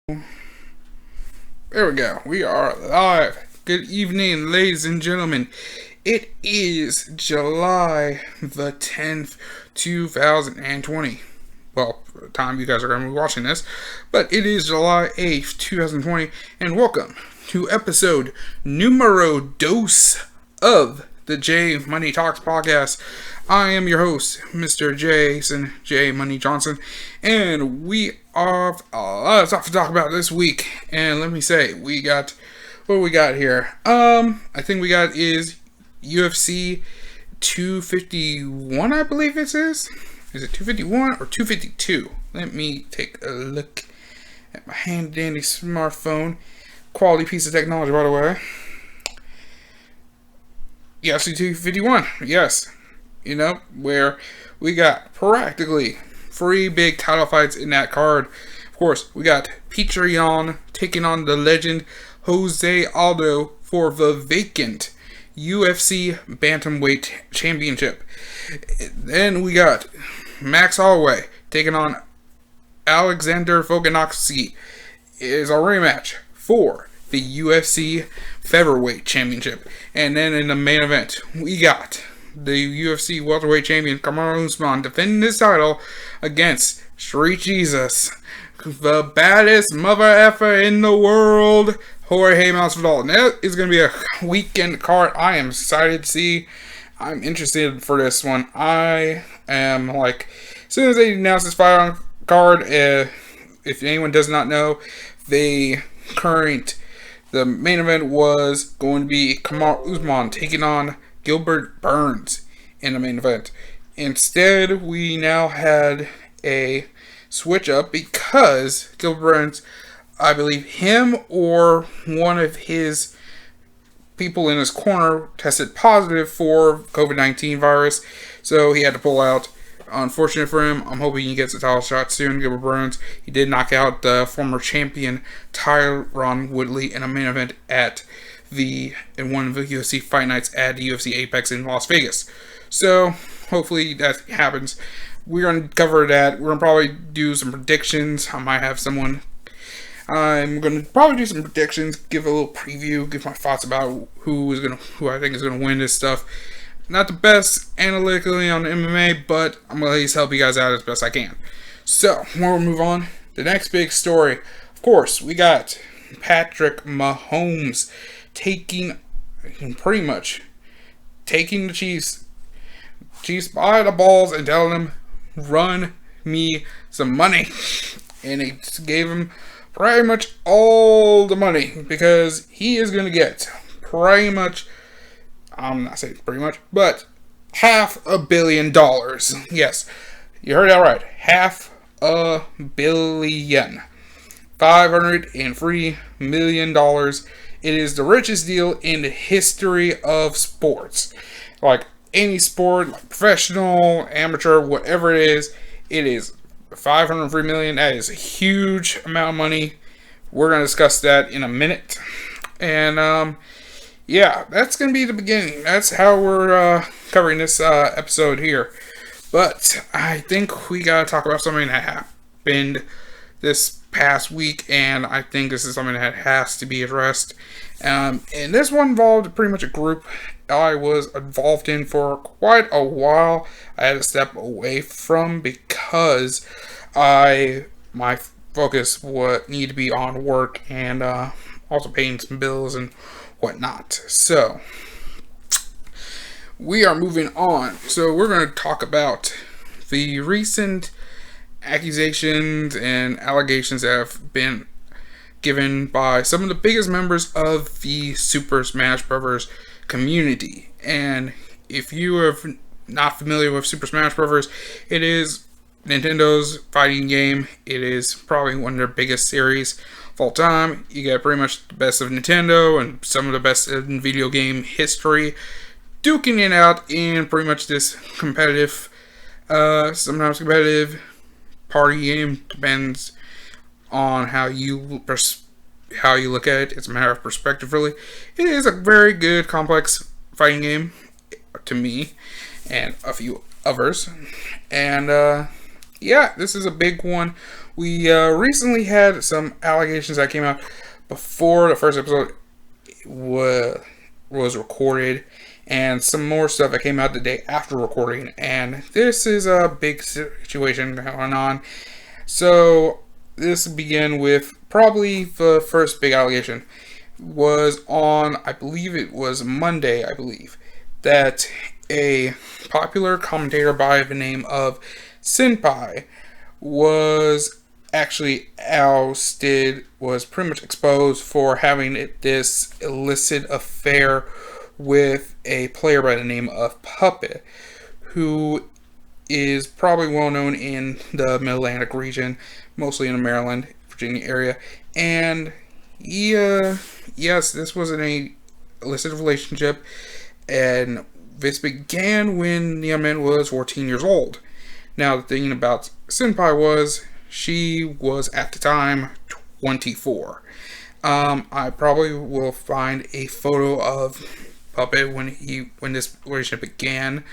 There we go. We are live. Good evening, ladies and gentlemen. It is July the 10th, 2020. Well, the time you guys are going to be watching this, but it is July 8th, 2020, and welcome to episode numero dos of the J Money Talks podcast. I am your host, Mr. Jason J. Money Johnson, and we have a lot of stuff to talk about this week. And let me say, what we got here? I think we got is UFC 251, I believe it is. Is it 251 or 252? Let me take a look at my handy dandy smartphone. Quality piece of technology, by the way. UFC 251, yes. You know, where we got practically 3 big title fights in that card. Of course, we got Petr Yan taking on the legend Jose Aldo for the vacant UFC Bantamweight Championship. Then we got Max Holloway taking on Alexander Volkanovski. It is a rematch for the UFC Featherweight Championship. And then in the main event, we got the UFC welterweight champion Kamaru Usman defending his title against Street Jesus, the baddest mother effer in the world, Jorge Masvidal. That is going to be a weekend card I am excited to see. I'm interested for this one. I am like, as soon as they announce this fight on card, if anyone does not know, the main event was going to be Kamaru Usman taking on Gilbert Burns in the main event. Instead, we now had a switch up because Gilbert Burns, I believe him or one of his people in his corner tested positive for COVID-19 virus, so he had to pull out. Unfortunate for him. I'm hoping he gets a title shot soon. Gilbert Burns, he did knock out the former champion Tyron Woodley in a main event in one of the UFC fight nights at the UFC Apex in Las Vegas. So hopefully that happens. We're going to cover that. We're going to probably do some predictions. I'm going to probably do some predictions, give a little preview, give my thoughts about who I think is going to win this stuff. Not the best analytically on MMA, but I'm going to at least help you guys out as best I can. So, we'll move on. The next big story, of course, we got Patrick Mahomes taking the Chiefs by the balls and telling them, run me some money. And he gave him pretty much all the money, because he is going to get pretty much, I'm not saying pretty much, but $500 million. Yes, you heard that right. $500 million. $503 million. It is the richest deal in the history of sports. Like any sport, like professional, amateur, whatever it is $503 million. That is a huge amount of money. We're going to discuss that in a minute. And yeah, that's going to be the beginning. That's how we're covering this episode here. But I think we got to talk about something that happened this past week, and I think this is something that has to be addressed. And this one involved pretty much a group I was involved in for quite a while. I had to step away from because my focus would need to be on work and also paying some bills and whatnot. So we are moving on. So we're going to talk about the recent accusations and allegations that have been given by some of the biggest members of the Super Smash Bros. Community. And if you are not familiar with Super Smash Bros., it is Nintendo's fighting game. It is probably one of their biggest series of all time. You get pretty much the best of Nintendo and some of the best in video game history duking it out in pretty much this competitive, sometimes competitive party game. Depends on how you look at it. It's a matter of perspective, really. It is a very good, complex fighting game to me and a few others. And yeah, this is a big one We recently had some allegations that came out before the first episode was recorded, and some more stuff that came out the day after recording. And this is a big situation going on. So this began with probably the first big allegation was on, I believe it was Monday, that a popular commentator by the name of Senpai was actually ousted, was pretty much exposed for having this illicit affair with a player by the name of Puppet, who is probably well known in the Mid-Atlantic region, mostly in the Maryland, Virginia area. And yes, this was an illicit relationship, and this began when the young man was 14 years old. Now, the thing about Senpai was she was at the time 24. I probably will find a photo of Puppet when this relationship began,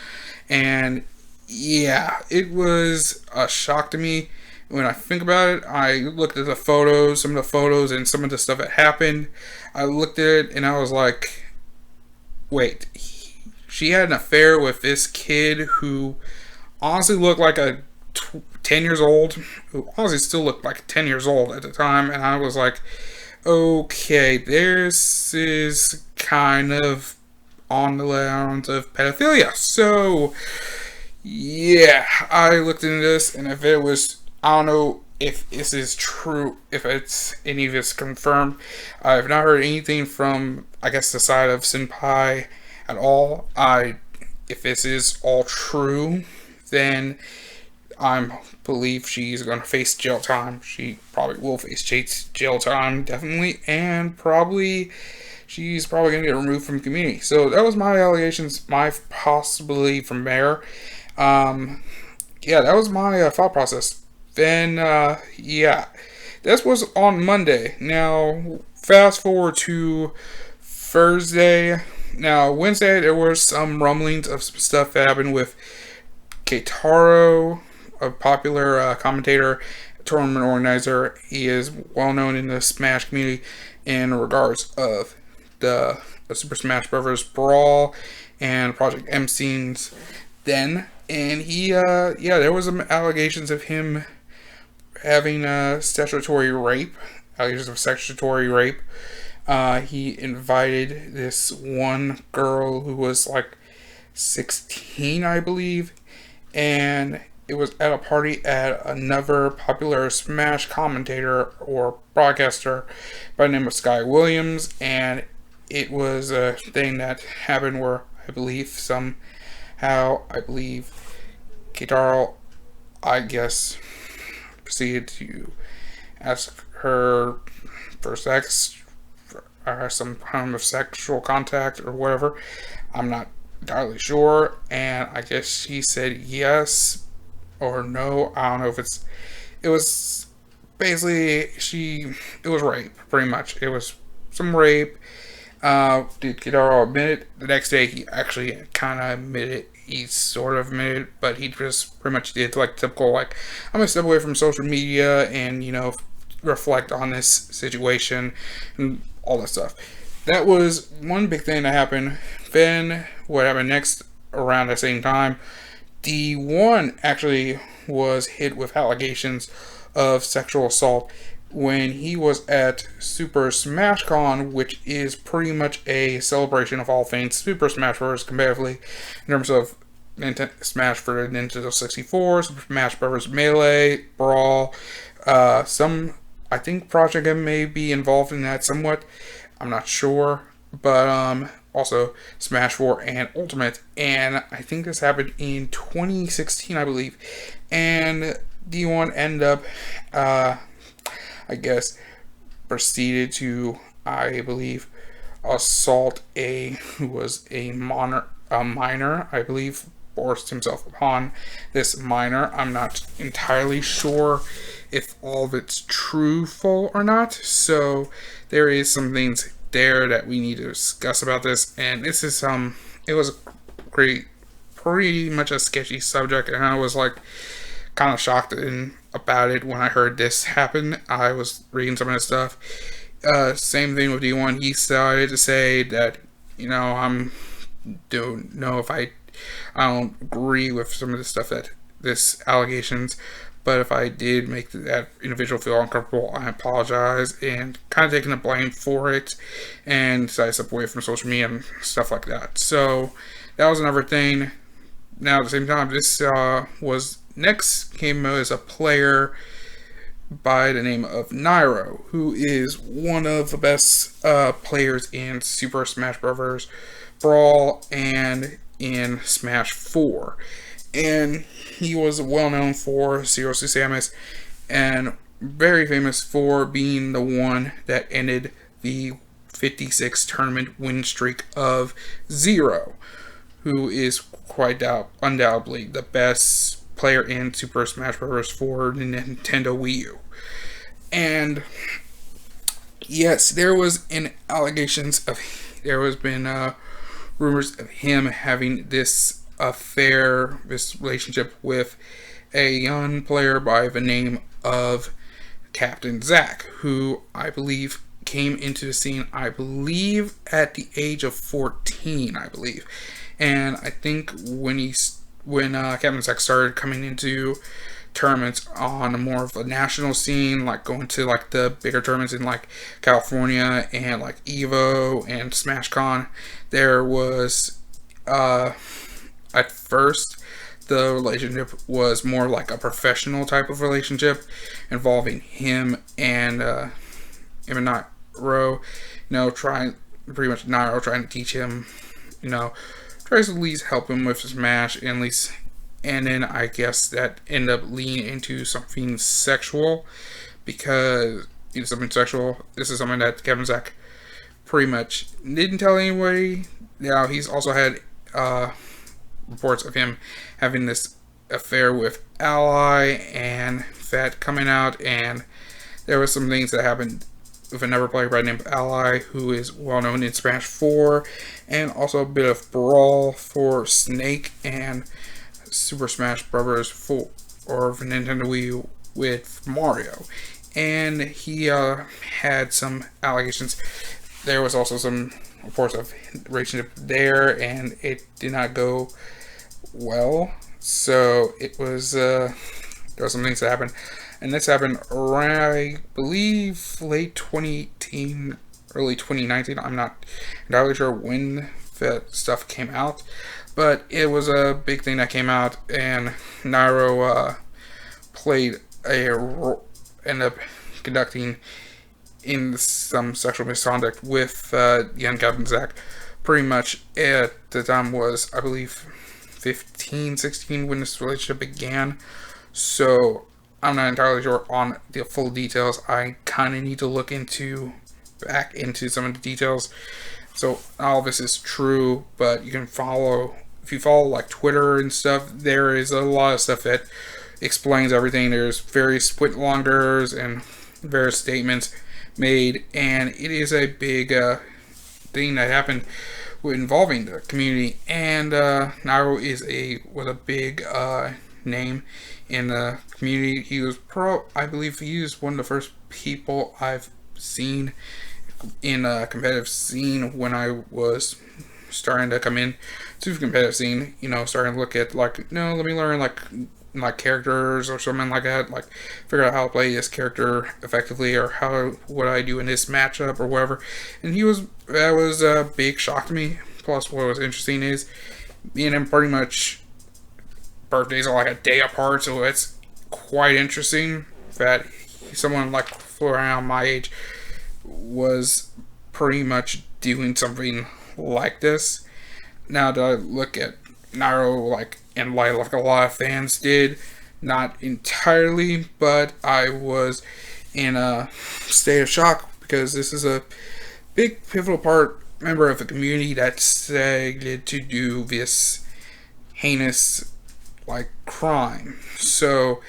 and yeah, it was a shock to me. When I think about it, I looked at the photos, some of the photos, and some of the stuff that happened. I looked at it and I was like, wait, she had an affair with this kid who honestly looked like 10 years old, who honestly still looked like 10 years old at the time. And I was like, okay, this is kind of on the lines of pedophilia. So yeah, I looked into this, and if it was, I don't know if this is true, if it's any of this confirmed. I've not heard anything from, I guess, the side of Senpai at all. If this is all true, then I believe she's going to face jail time. She probably will face jail time, definitely, and she's probably going to get removed from community. So that was my allegations, my possibly from there. Yeah, that was my thought process. Then, yeah, this was on Monday. Now, fast forward to Thursday. Now, Wednesday, there were some rumblings of some stuff that happened with Keitaro, a popular commentator, tournament organizer. He is well known in the Smash community in regards of the Super Smash Bros. Brawl and Project M scenes then. And he, yeah, there was some allegations of him having statutory rape, allegations of statutory rape. He invited this one girl who was like 16, I believe, and it was at a party at another popular Smash commentator or broadcaster by the name of Sky Williams, and it was a thing that happened where I believe Keitaro, I guess, proceeded to ask her for sex, or some kind of sexual contact or whatever. I'm not entirely sure, and I guess she said yes or no. I don't know if it was basically it was rape, pretty much. It was some rape. Did Keitaro admit it? The next day he actually kind of admitted it. He sort of admitted it, but he just pretty much did like typical, like, I'm gonna step away from social media and, reflect on this situation and all that stuff. That was one big thing that happened. Then what happened next around the same time, D1 actually was hit with allegations of sexual assault when he was at Super Smash Con, which is pretty much a celebration of all things Super Smash Bros. Competitively, in terms of Smash for the Nintendo 64, Super Smash Bros. Melee, Brawl, I think Project M may be involved in that somewhat. I'm not sure, but also Smash 4 and Ultimate, and I think this happened in 2016, I believe, and D1 ended up, I guess, proceeded to, I believe, assault who was a minor, I believe, forced himself upon this minor. I'm not entirely sure if all of it's truthful or not, so there is some things there that we need to discuss about this, and this is it was pretty much a sketchy subject, and I was like kind of shocked about it when I heard this happen. I was reading some of his stuff. Same thing with D1. He started to say that, I'm don't know if I don't agree with some of the stuff that this allegations, but if I did make that individual feel uncomfortable, I apologize, and kind of taking the blame for it, and decided to step away from social media and stuff like that. So that was another thing. Now at the same time, this was next came as a player by the name of Nairo, who is one of the best players in Super Smash Bros. Brawl and in Smash 4. And he was well known for Zero Suit Samus, and very famous for being the one that ended the 56 tournament win streak of Zero, who is quite undoubtedly the best player in Super Smash Bros. For the Nintendo Wii U. And yes, there was been rumors of him having this affair, this relationship with a young player by the name of Captain Zack, who I believe came into the scene, at the age of 14, and I think when Captain Zack started coming into tournaments on more of a national scene, like going to like the bigger tournaments in like California and like Evo and SmashCon, there was at first the relationship was more like a professional type of relationship involving him and Nairo, Nairo trying to teach him, tries to at least help him with his Smash, and then I guess that ended up leading into something sexual, because something sexual. This is something that Captain Zack pretty much didn't tell anybody. Now he's also had reports of him having this affair with Ally and that coming out, and there was some things that happened with another player by the name of Ally, who is well known in Smash 4, and also a bit of Brawl for Snake and Super Smash Bros. 4 or Nintendo Wii U with Mario. And he had some allegations. There was also some reports of relationship there, and it did not go well. So it was there were some things that happened, and this happened around, I believe, late 2018, early 2019. I'm not entirely sure when that stuff came out, but it was a big thing that came out, and Nairo ended up conducting in some sexual misconduct with young Captain Zack. Pretty much at the time was, I believe, 15, 16 when this relationship began. So I'm not entirely sure on the full details. I kind of need to look back into some of the details. So all this is true, but if you follow like Twitter and stuff, there is a lot of stuff that explains everything. There's various split longers and various statements made, and it is a big thing that happened involving the community. And Nairo was a big name in the community. He was I believe he was one of the first people I've seen in a competitive scene when I was starting to come in to the competitive scene, starting to look at let me learn like characters or something like that, like figure out how to play this character effectively, or how what I do in this matchup or whatever. And that was a big shock to me. Plus, what was interesting is me and him pretty much birthdays are like a day apart, so it's quite interesting that someone like around my age was pretty much doing something like this. Now that I look at Nairo and like a lot of fans did, not entirely, but I was in a state of shock, because this is a big pivotal member of the community that decided to do this heinous crime. So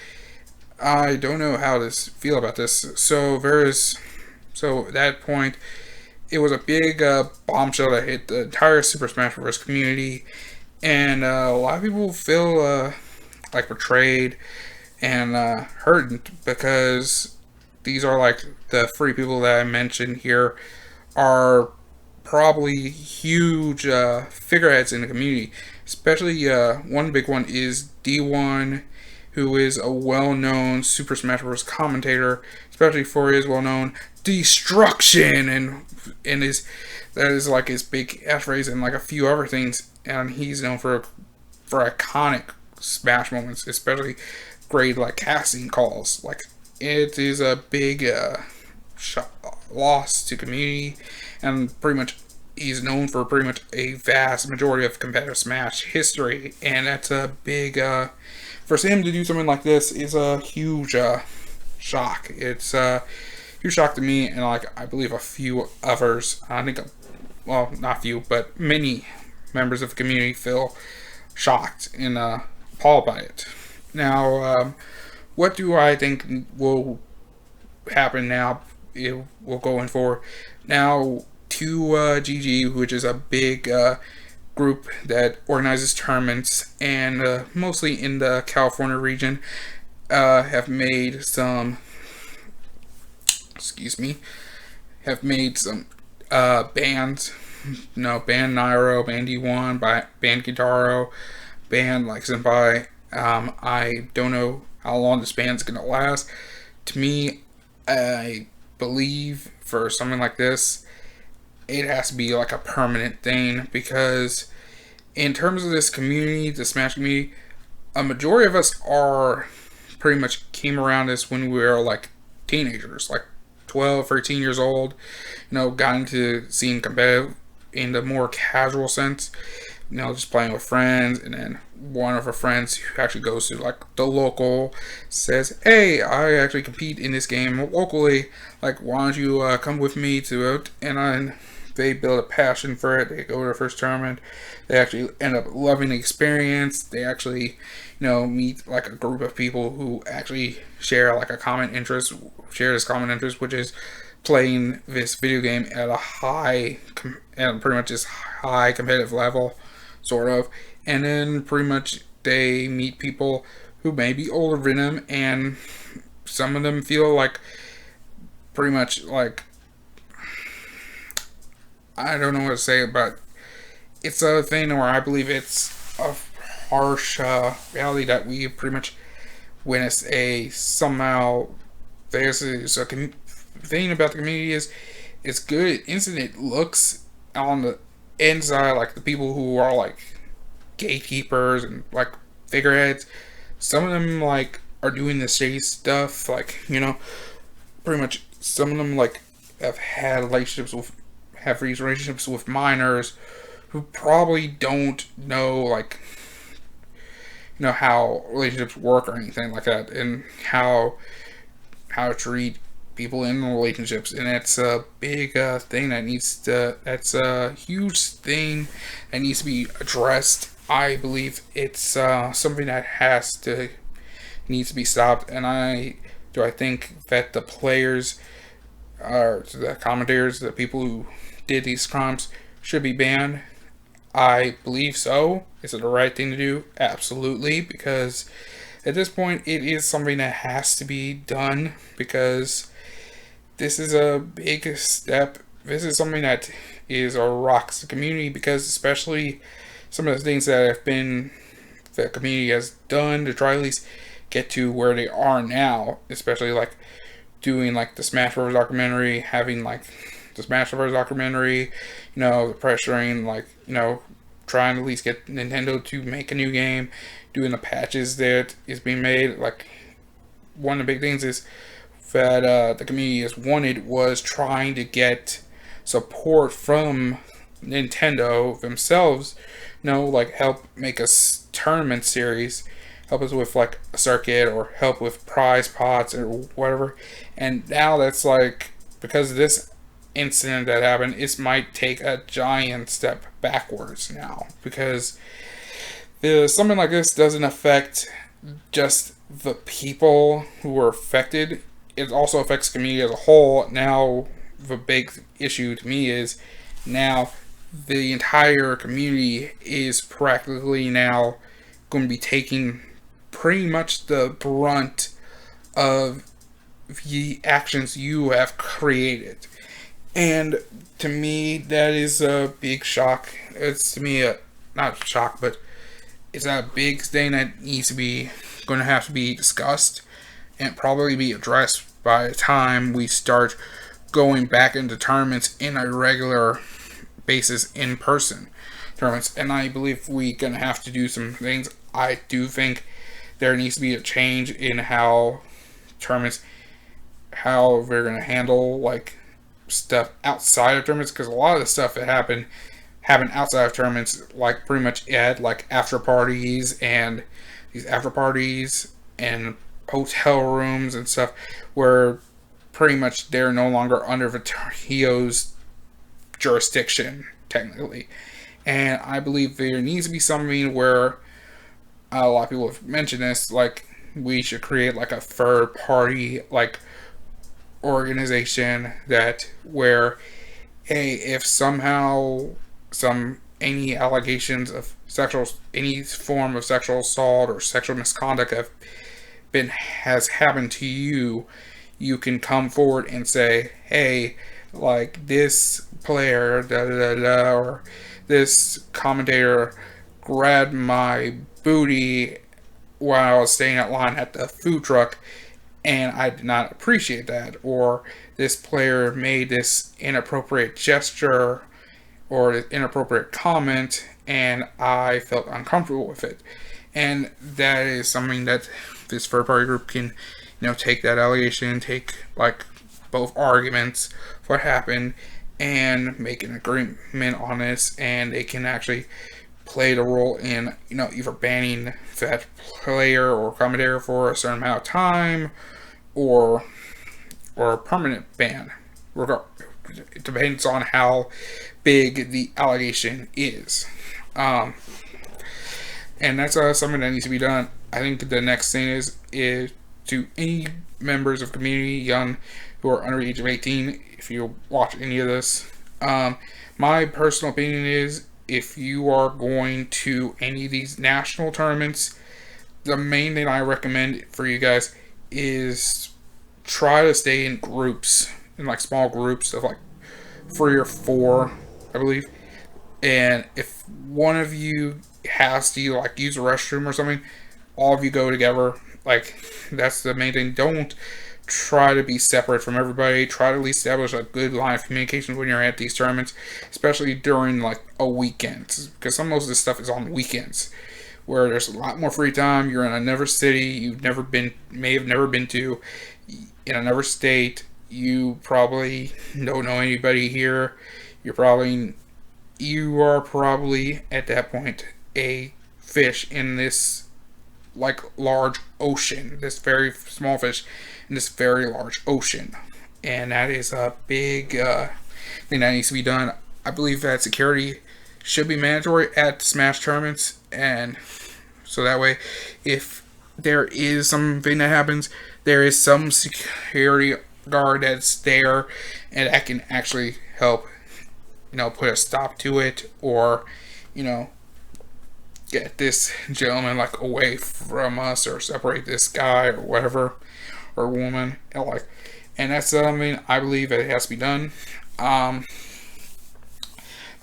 I don't know how to feel about this. So at that point, it was a big bombshell that hit the entire Super Smash Bros. Community, and a lot of people feel betrayed and hurt, because these are like the three people that I mentioned here are probably huge figureheads in the community. Especially one big one is D1, who is a well-known Super Smash Bros. Commentator, especially for his well-known destruction, and his that is like his big catchphrase and like a few other things. And he's known for iconic Smash moments, especially great like casting calls. Like it is a big loss to community, and pretty much he's known for pretty much a vast majority of competitive Smash history, and that's a big for him to do something like this is a huge shock. It's a huge shock to me, and like I believe a few others. I think, well, not few, but many members of the community feel shocked and appalled by it. Now, what do I think will happen now? It will go forward. Now, GG, which is a big group that organizes tournaments, and mostly in the California region, have made some, have made some bands, Band Nairo, Band D1, Band Guitaro, Band like Senpai. I don't know how long this band's gonna last. To me, I believe for something like this, it has to be like a permanent thing, because in terms of this community, the Smash community, a majority of us are pretty much came around this when we were like teenagers, like 12, 13 years old, got into seeing competitive in the more casual sense, just playing with friends, and then one of our friends who actually goes to like the local says, hey, I actually compete in this game locally, like why don't you come with me to it, and then they build a passion for it. They go to their first tournament, they actually end up loving the experience. They actually meet like a group of people who actually share like a common interest, which is playing this video game at a high and pretty much this high competitive level, sort of. And then pretty much they meet people who may be older than them, and some of them feel like pretty much like, I don't know what to say, but it's a thing where I believe it's a harsh reality that we pretty much witness somehow there's a thing about the community is it's good incident looks on the inside, like the people who are like gatekeepers and like figureheads, some of them like are doing the shady stuff, like pretty much some of them like have these relationships with minors who probably don't know like how relationships work or anything like that, and how to treat people in relationships. And that's a big thing that's a huge thing that needs to be addressed. I believe it's something that needs to be stopped. And I think that the players, or the commentators, the people who did these crimes, should be banned. I believe so. Is it the right thing to do? Absolutely, because at this point it is something that has to be done, because this is a big step. This is something that rocks the community, because especially some of the things that the community has done to try at least get to where they are now, especially like doing like the Smash Bros. Documentary, having like the Smash Bros. Documentary, the pressuring, like, trying to at least get Nintendo to make a new game, doing the patches that is being made. Like, one of the big things is that the community has wanted was trying to get support from Nintendo themselves, like help make a tournament series, help us with like a circuit, or help with prize pots or whatever. And now that's like, because of this incident that happened, it might take a giant step backwards now, because something like this doesn't affect just the people who were affected, it also affects the community as a whole. Now the big issue to me is now the entire community is practically now going to be taking pretty much the brunt of the actions you have created. And to me, that is a big shock. It's to me a not a shock, but it's a big thing that needs to be going to have to be discussed and probably be addressed by the time we start going back into tournaments in a regular basis in person tournaments. And I believe we're gonna have to do some things. I do think there needs to be a change in how tournaments, how we're gonna handle like stuff outside of tournaments, because a lot of the stuff that happened outside of tournaments, like pretty much had like after parties and these after parties and hotel rooms and stuff where pretty much they're no longer under Vito's jurisdiction technically. And I believe there needs to be something where a lot of people have mentioned this, like we should create like a third party like organization that where if somehow any allegations of any form of sexual assault or sexual misconduct has happened to you, you can come forward and say, hey, like this player da da da, or this commentator grabbed my booty while I was staying at line at the food truck and I did not appreciate that, or this player made this inappropriate gesture or inappropriate comment and I felt uncomfortable with it. And that is something that this third party group can, take that allegation, take like both arguments of what happened and make an agreement on this, and they can actually play the role in, either banning that player or commentator for a certain amount of time or a permanent ban. It depends on how big the allegation is. And that's something that needs to be done. I think the next thing is to any members of community young who are under the age of 18, if you watch any of this, my personal opinion is if you are going to any of these national tournaments, the main thing I recommend for you guys is try to stay in groups, in like small groups of like 3 or 4, I believe. And if one of you has to like use a restroom or something, all of you go together. Like, that's the main thing. Don't try to be separate from everybody. Try to at least establish a good line of communication when you're at these tournaments, especially during like a weekend, because most of this stuff is on weekends where there's a lot more free time. You're in another city you've may have never been to, in another state. You probably don't know anybody here. You are probably at that point a fish in this like large ocean, this very small fish in this very large ocean, and that is a big thing that needs to be done. I believe that security should be mandatory at Smash tournaments, and so that way if there is something that happens, there is some security guard that's there and that can actually help put a stop to it, or get this gentleman like away from us, or separate this guy or whatever, or woman, and that's something I believe that it has to be done. But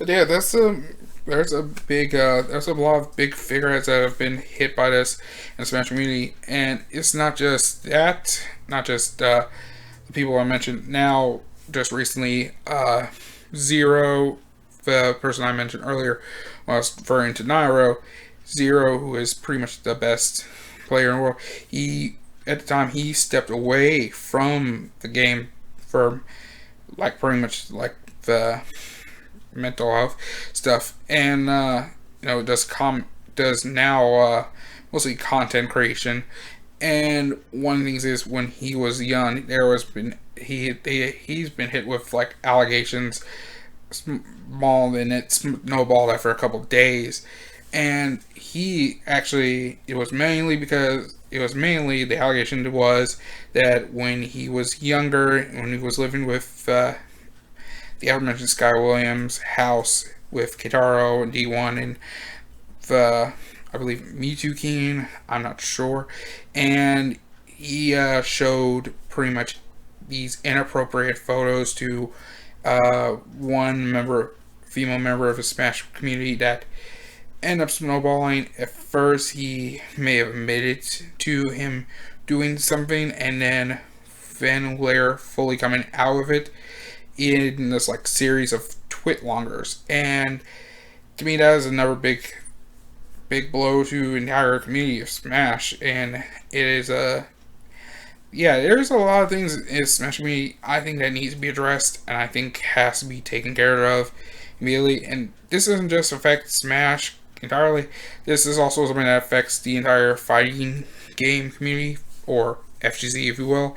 yeah, there's a lot of big figureheads that have been hit by this in the Smash community, and it's not just that, the people I mentioned now. Just recently, Zero, the person I mentioned earlier, when I was referring to Nairo, Zero, who is pretty much the best player in the world, at the time he stepped away from the game for like pretty much like the mental health stuff, and does now mostly content creation. And one of the things is, when he was young, he's been hit with like allegations, small, and it snowballed after a couple of days. And it was mainly the allegation was that when he was younger, when he was living with the aforementioned Sky Williams house with Kitaro and D1 and the I believe Mewtwo King, I'm not sure, and he showed pretty much these inappropriate photos to one female member of the Smash community that ended up snowballing. At first, he may have admitted to him doing something, and then later fully coming out of it in this like series of twit-longers. And to me, that is another big blow to the entire community of Smash, and it is a yeah, there's a lot of things in Smash community I think that needs to be addressed, and I think has to be taken care of immediately. And this doesn't just affect Smash entirely. This is also something that affects the entire fighting game community, or FGC, if you will,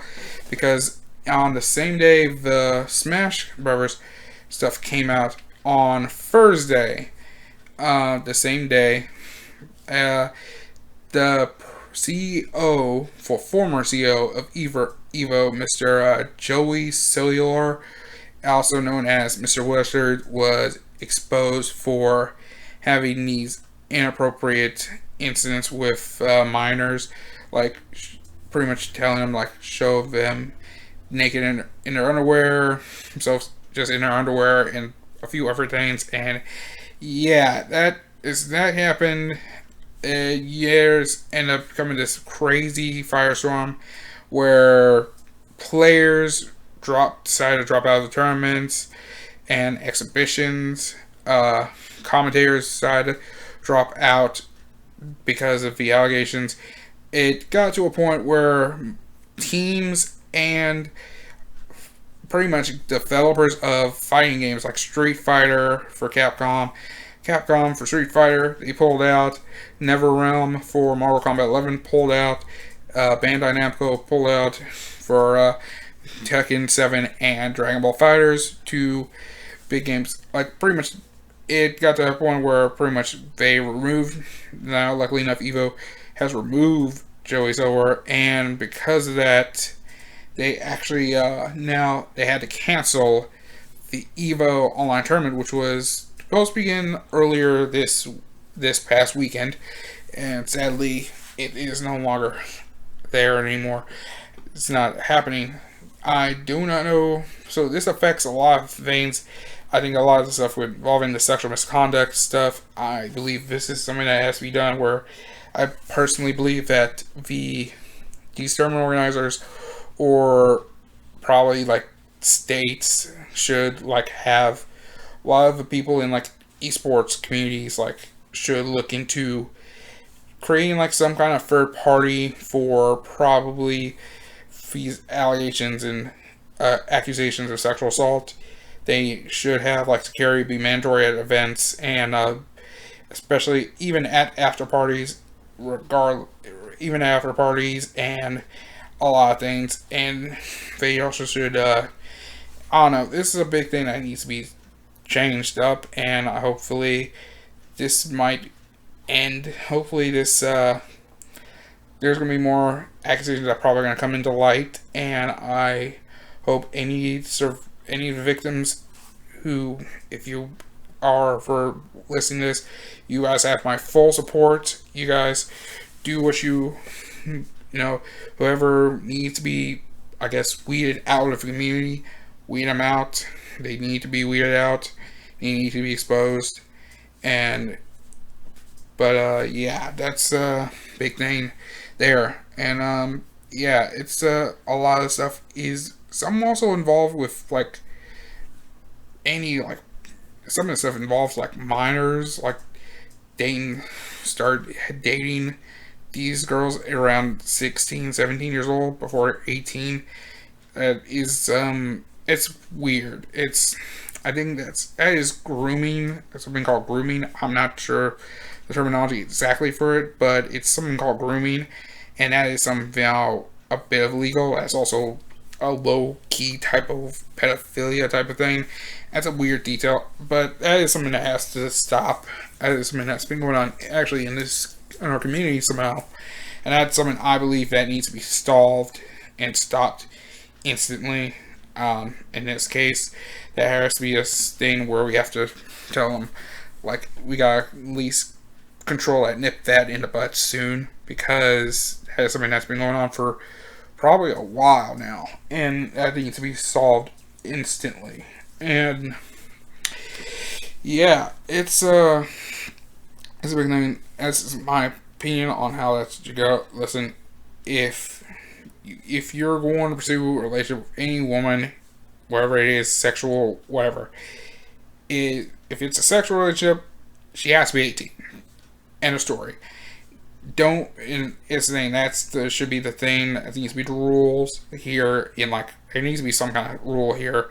because on the same day the Smash Brothers stuff came out on Thursday, the same day, the former CEO of Evo, Mr. Joey Cellular, also known as Mr. Wizard, was exposed for having these inappropriate incidents with minors, like pretty much telling them, like, show them naked in their underwear, themselves just in their underwear, and a few other things. And yeah, that happened. Years end up becoming this crazy firestorm where players decided to drop out of the tournaments and exhibitions. Commentators decided to drop out because of the allegations. It got to a point where teams and pretty much developers of fighting games like Street Fighter for Capcom for Street Fighter, they pulled out. NetherRealm for Mortal Kombat 11 pulled out. Bandai Namco pulled out for Tekken 7 and Dragon Ball FighterZ, two big games. Like, pretty much, it got to a point where pretty much they removed. Now, luckily enough, Evo has removed Joey Cellular, and because of that, they actually now they had to cancel the Evo online tournament, which was supposed to begin earlier this past weekend, and sadly it is no longer there anymore. It's not happening. I do not know. So this affects a lot of things. I think a lot of the stuff involving the sexual misconduct stuff, I believe this is something that has to be done, where I personally believe that these tournament organizers, or probably like states, should like have a lot of the people in like esports communities like should look into creating like some kind of third party for probably these allegations and accusations of sexual assault. They should have like security be mandatory at events, and especially even at after parties, even after parties, and a lot of things. And they also should I don't know, this is a big thing that needs to be changed up, and hopefully this might end. Hopefully this there's gonna be more accusations that are probably gonna come into light, and I hope any victims who, if you are for listening to this, you guys have my full support. You guys do what you know, whoever needs to be, I guess, weeded out of the community, weed them out. They need to be weeded out. They need to be exposed. But yeah, that's a big thing there. And yeah, it's a lot of stuff is some also involved with like some of the stuff involves like minors, like start dating these girls around 16, 17 years old before 18. It's weird. I think that is grooming. It's something called grooming. I'm not sure the terminology exactly for it, but it's something called grooming, and that is somehow a bit of legal. That's also a low-key type of pedophilia type of thing. That's a weird detail, but that is something that has to stop. That is something that's been going on actually in our community somehow, and that's something I believe that needs to be stalled and stopped instantly. In this case, there has to be a thing where we have to tell them, like, we gotta at least control that, nip that in the butt soon, because that's something that's been going on for probably a while now, and that needs to be solved instantly. And yeah, it's a big thing. That's my opinion on how that should go. Listen, if you're going to pursue a relationship with any woman, whatever it is, sexual, whatever, if it's a sexual relationship, she has to be 18. End of story. Don't, and it's the thing, should be the thing. I think needs to be the rules here. In like, there needs to be some kind of rule here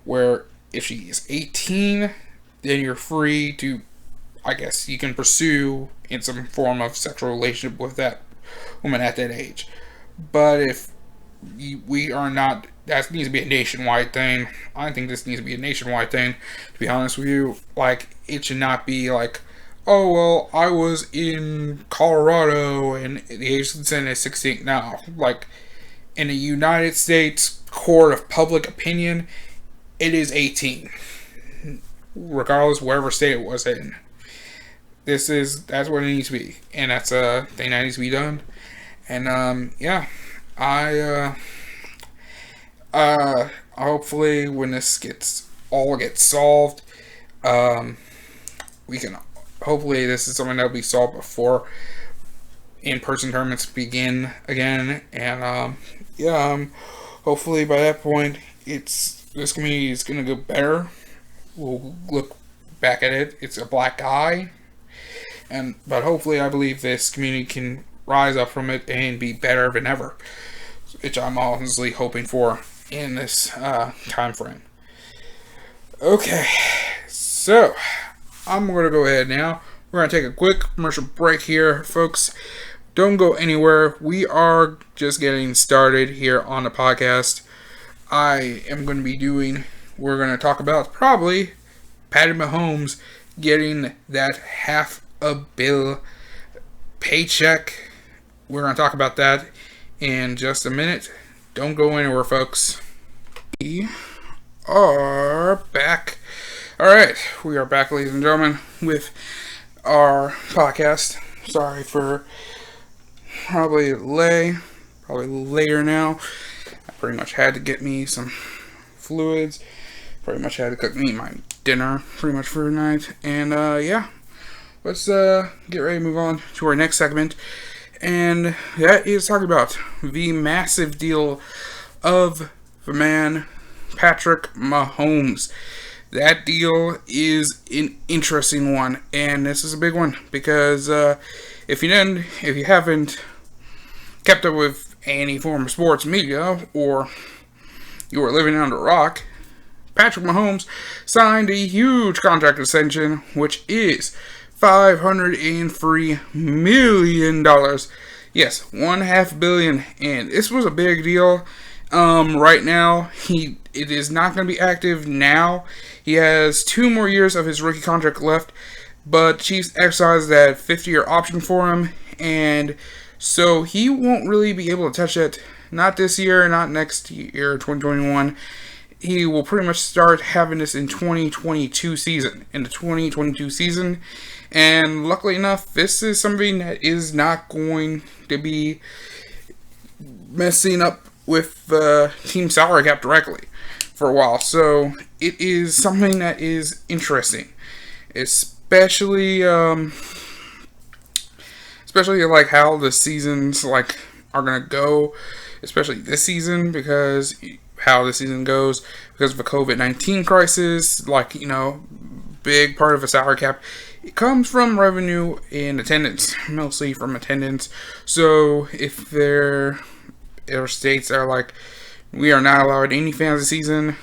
where if she is 18, then you're free to, I guess, you can pursue in some form of sexual relationship with that woman at that age. But if we are not, that needs to be a nationwide thing. I think this needs to be a nationwide thing, to be honest with you. Like, it should not be like, oh, well, I was in Colorado and the age of consent is 16. Now, like, in the United States Court of Public Opinion, it is 18. Regardless wherever state it was in. That's what it needs to be. And that's a thing that needs to be done. And, yeah. Hopefully when this gets solved, we can, hopefully this is something that will be solved before in-person tournaments begin again. And, yeah, hopefully by that point, this community is going to go better. We'll look back at it. It's a black eye. But hopefully I believe this community can rise up from it and be better than ever, which I'm honestly hoping for in this time frame. Okay, so I'm going to go ahead now. We're going to take a quick commercial break here, folks. Don't go anywhere. We are just getting started here on the podcast. We're going to talk about probably Patty Mahomes getting that $500 million paycheck. We're going to talk about that in just a minute. Don't go anywhere, folks. We are back. Alright, we are back, ladies and gentlemen, with our podcast. Sorry for probably later now. I pretty much had to get me some fluids. Pretty much had to cook me my dinner pretty much for the night. And yeah, let's get ready to move on to our next segment. And that is talking about the massive deal of the man Patrick Mahomes. That deal is an interesting one, and this is a big one because if you haven't kept up with any form of sports media, or you are living under a rock, Patrick Mahomes signed a huge contract extension, which is $503 million. Yes, $500 million, and this was a big deal. Right now, it is not going to be active now. He has 2 more years of his rookie contract left, but Chiefs exercised that 50-year option for him, and so he won't really be able to touch it. Not this year, not next year, 2021. He will pretty much start having this in the 2022 season. And luckily enough, this is something that is not going to be messing up with team salary cap directly for a while. So it is something that is interesting, especially like how the seasons like are gonna go, especially this season, because how the season goes because of the COVID-19 crisis. Like, you know, big part of a salary cap, it comes from revenue and attendance, mostly from attendance. So if there are states that are like, we are not allowed any fans this season,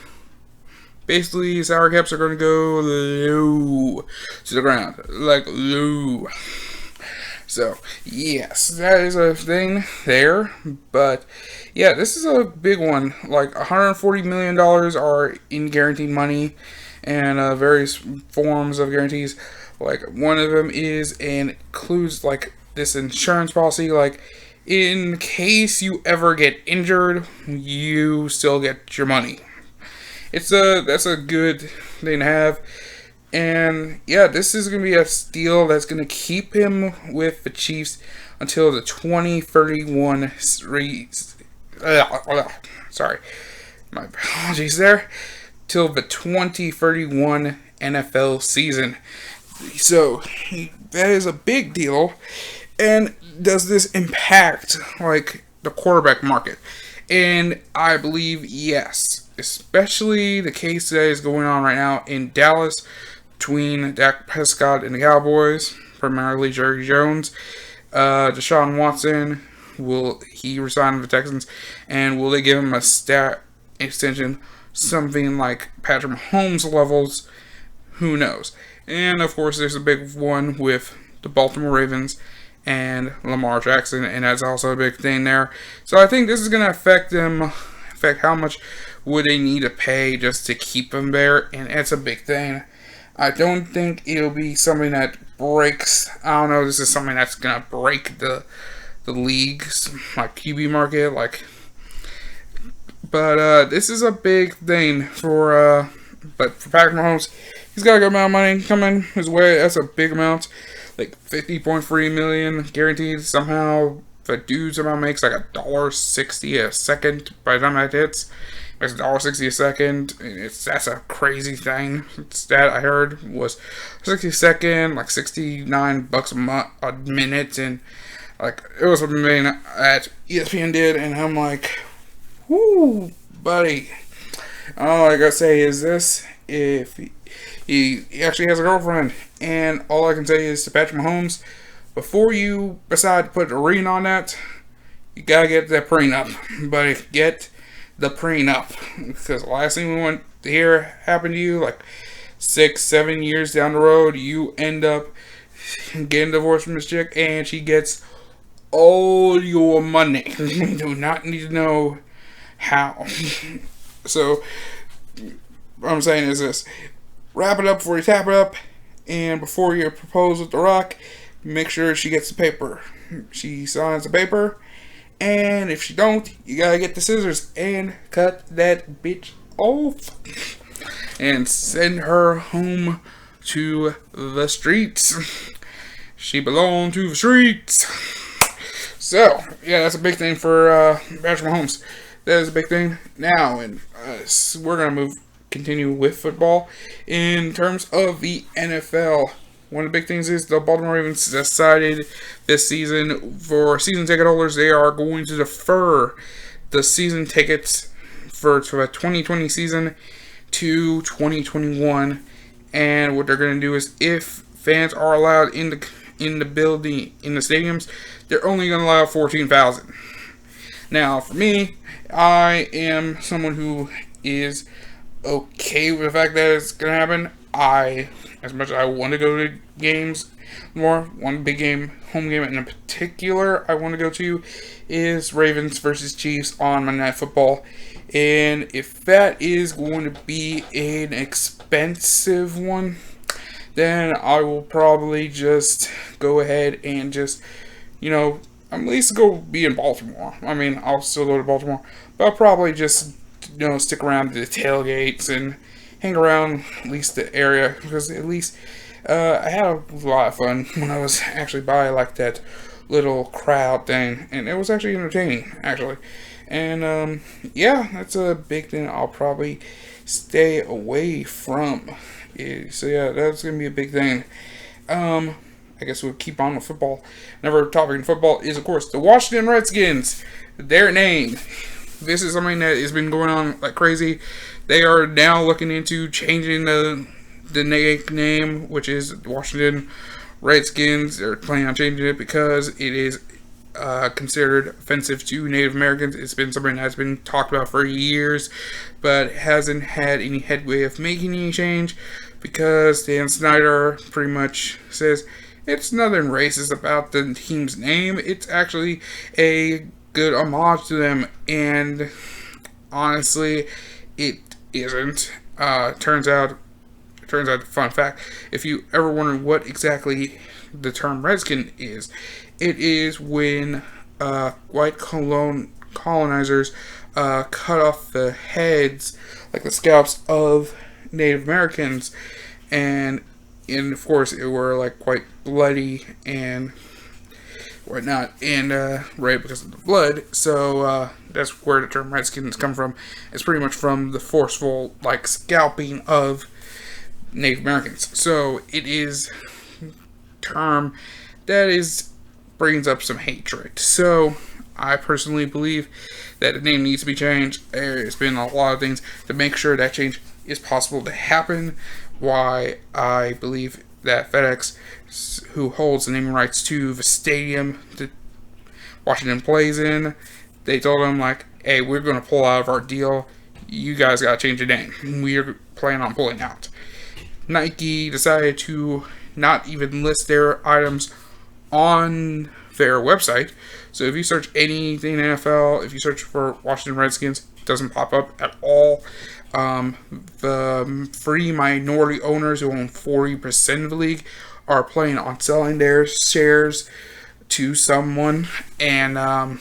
basically salary caps are going to go low to the ground, like low. So yes, that is a thing there. But yeah, this is a big one. Like $140 million are in guaranteed money, and various forms of guarantees. Like one of them includes like this insurance policy. Like in case you ever get injured, you still get your money. That's a good thing to have. And yeah, this is going to be a deal that's going to keep him with the Chiefs until the 2031 sorry, my apologies there. Till the 2031 NFL season. So that is a big deal. And does this impact like the quarterback market? And I believe yes, especially the case that is going on right now in Dallas between Dak Prescott and the Cowboys, primarily Jerry Jones. Deshaun Watson, will he resign with the Texans? And will they give him a stat extension, something like Patrick Mahomes levels? Who knows? And of course, there's a big one with the Baltimore Ravens and Lamar Jackson, and that's also a big thing there. So I think this is going to affect how much would they need to pay just to keep him there, and it's a big thing. I don't think it'll be something that breaks. I don't know. This is something that's gonna break the league's like QB market, like. But this is a big thing for. But for Patrick Mahomes, he's got a good amount of money coming his way. That's a big amount, like $50.3 million guaranteed. Somehow the dude's amount makes like $1.60 a second by the time that hits. It's $1.60 a second. That's a crazy thing. Stat I heard was 60 a second, like $69 a minute, and like it was something that ESPN did, and I'm like, whoo, buddy. All I gotta say is this: if he actually has a girlfriend, and all I can say is to Patrick Mahomes, before you decide to put a ring on that, you gotta get that prenup, buddy. Get the prenup, because the last thing we want to hear happen to you, like 6-7 years down the road, you end up getting divorced from this chick and she gets all your money. You do not need to know how. So what I'm saying is this: wrap it up before you tap it up, and before you propose with The Rock, make sure she gets the paper. She signs the paper. And if she don't, you gotta get the scissors and cut that bitch off and send her home to the streets. She belonged to the streets. So, yeah, that's a big thing for Patrick Mahomes. That is a big thing. Now, and we're gonna continue with football in terms of the NFL. One of the big things is the Baltimore Ravens decided this season, for season ticket holders, they are going to defer the season tickets for the 2020 season to 2021. And what they're going to do is, if fans are allowed in the building, in the stadiums, they're only going to allow 14,000. Now, for me, I am someone who is okay with the fact that it's going to happen. As much as I want to go to games more, one big game, home game in particular I want to go to is Ravens versus Chiefs on Monday Night Football. And if that is going to be an expensive one, then I will probably just go ahead and just, at least go be in Baltimore. I mean, I'll still go to Baltimore, but I'll probably just, stick around the tailgates and hang around at least the area, because at least I had a lot of fun when I was actually by like that little crowd thing, and it was actually entertaining, actually. And yeah, that's a big thing I'll probably stay away from. So yeah, that's gonna be a big thing. I guess we'll keep on with football. Another topic in football is, of course, the Washington Redskins. Their name. This is something that has been going on like crazy. They are now looking into changing the nickname, which is Washington Redskins. They're planning on changing it because it is considered offensive to Native Americans. It's been something that's been talked about for years, but hasn't had any headway of making any change, because Dan Snyder pretty much says it's nothing racist about the team's name. It's actually a good homage to them, and honestly, it isn't. Turns out, fun fact, if you ever wonder what exactly the term Redskin is, it is when white colonizers cut off the heads, like the scalps of Native Americans, and of course it were like quite bloody and whatnot, and right because of the blood. So that's where the term Redskins come from. It's pretty much from the forceful like scalping of Native Americans. So it is term that is brings up some hatred. So I personally believe that the name needs to be changed. There's been a lot of things to make sure that change is possible to happen. Why I believe that FedEx, who holds the naming rights to the stadium that Washington plays in, they told them like, hey, we're going to pull out of our deal. You guys got to change the name. We're planning on pulling out. Nike decided to not even list their items on their website. So if you search anything NFL, if you search for Washington Redskins, it doesn't pop up at all. The free minority owners who own 40% of the league are planning on selling their shares to someone. And I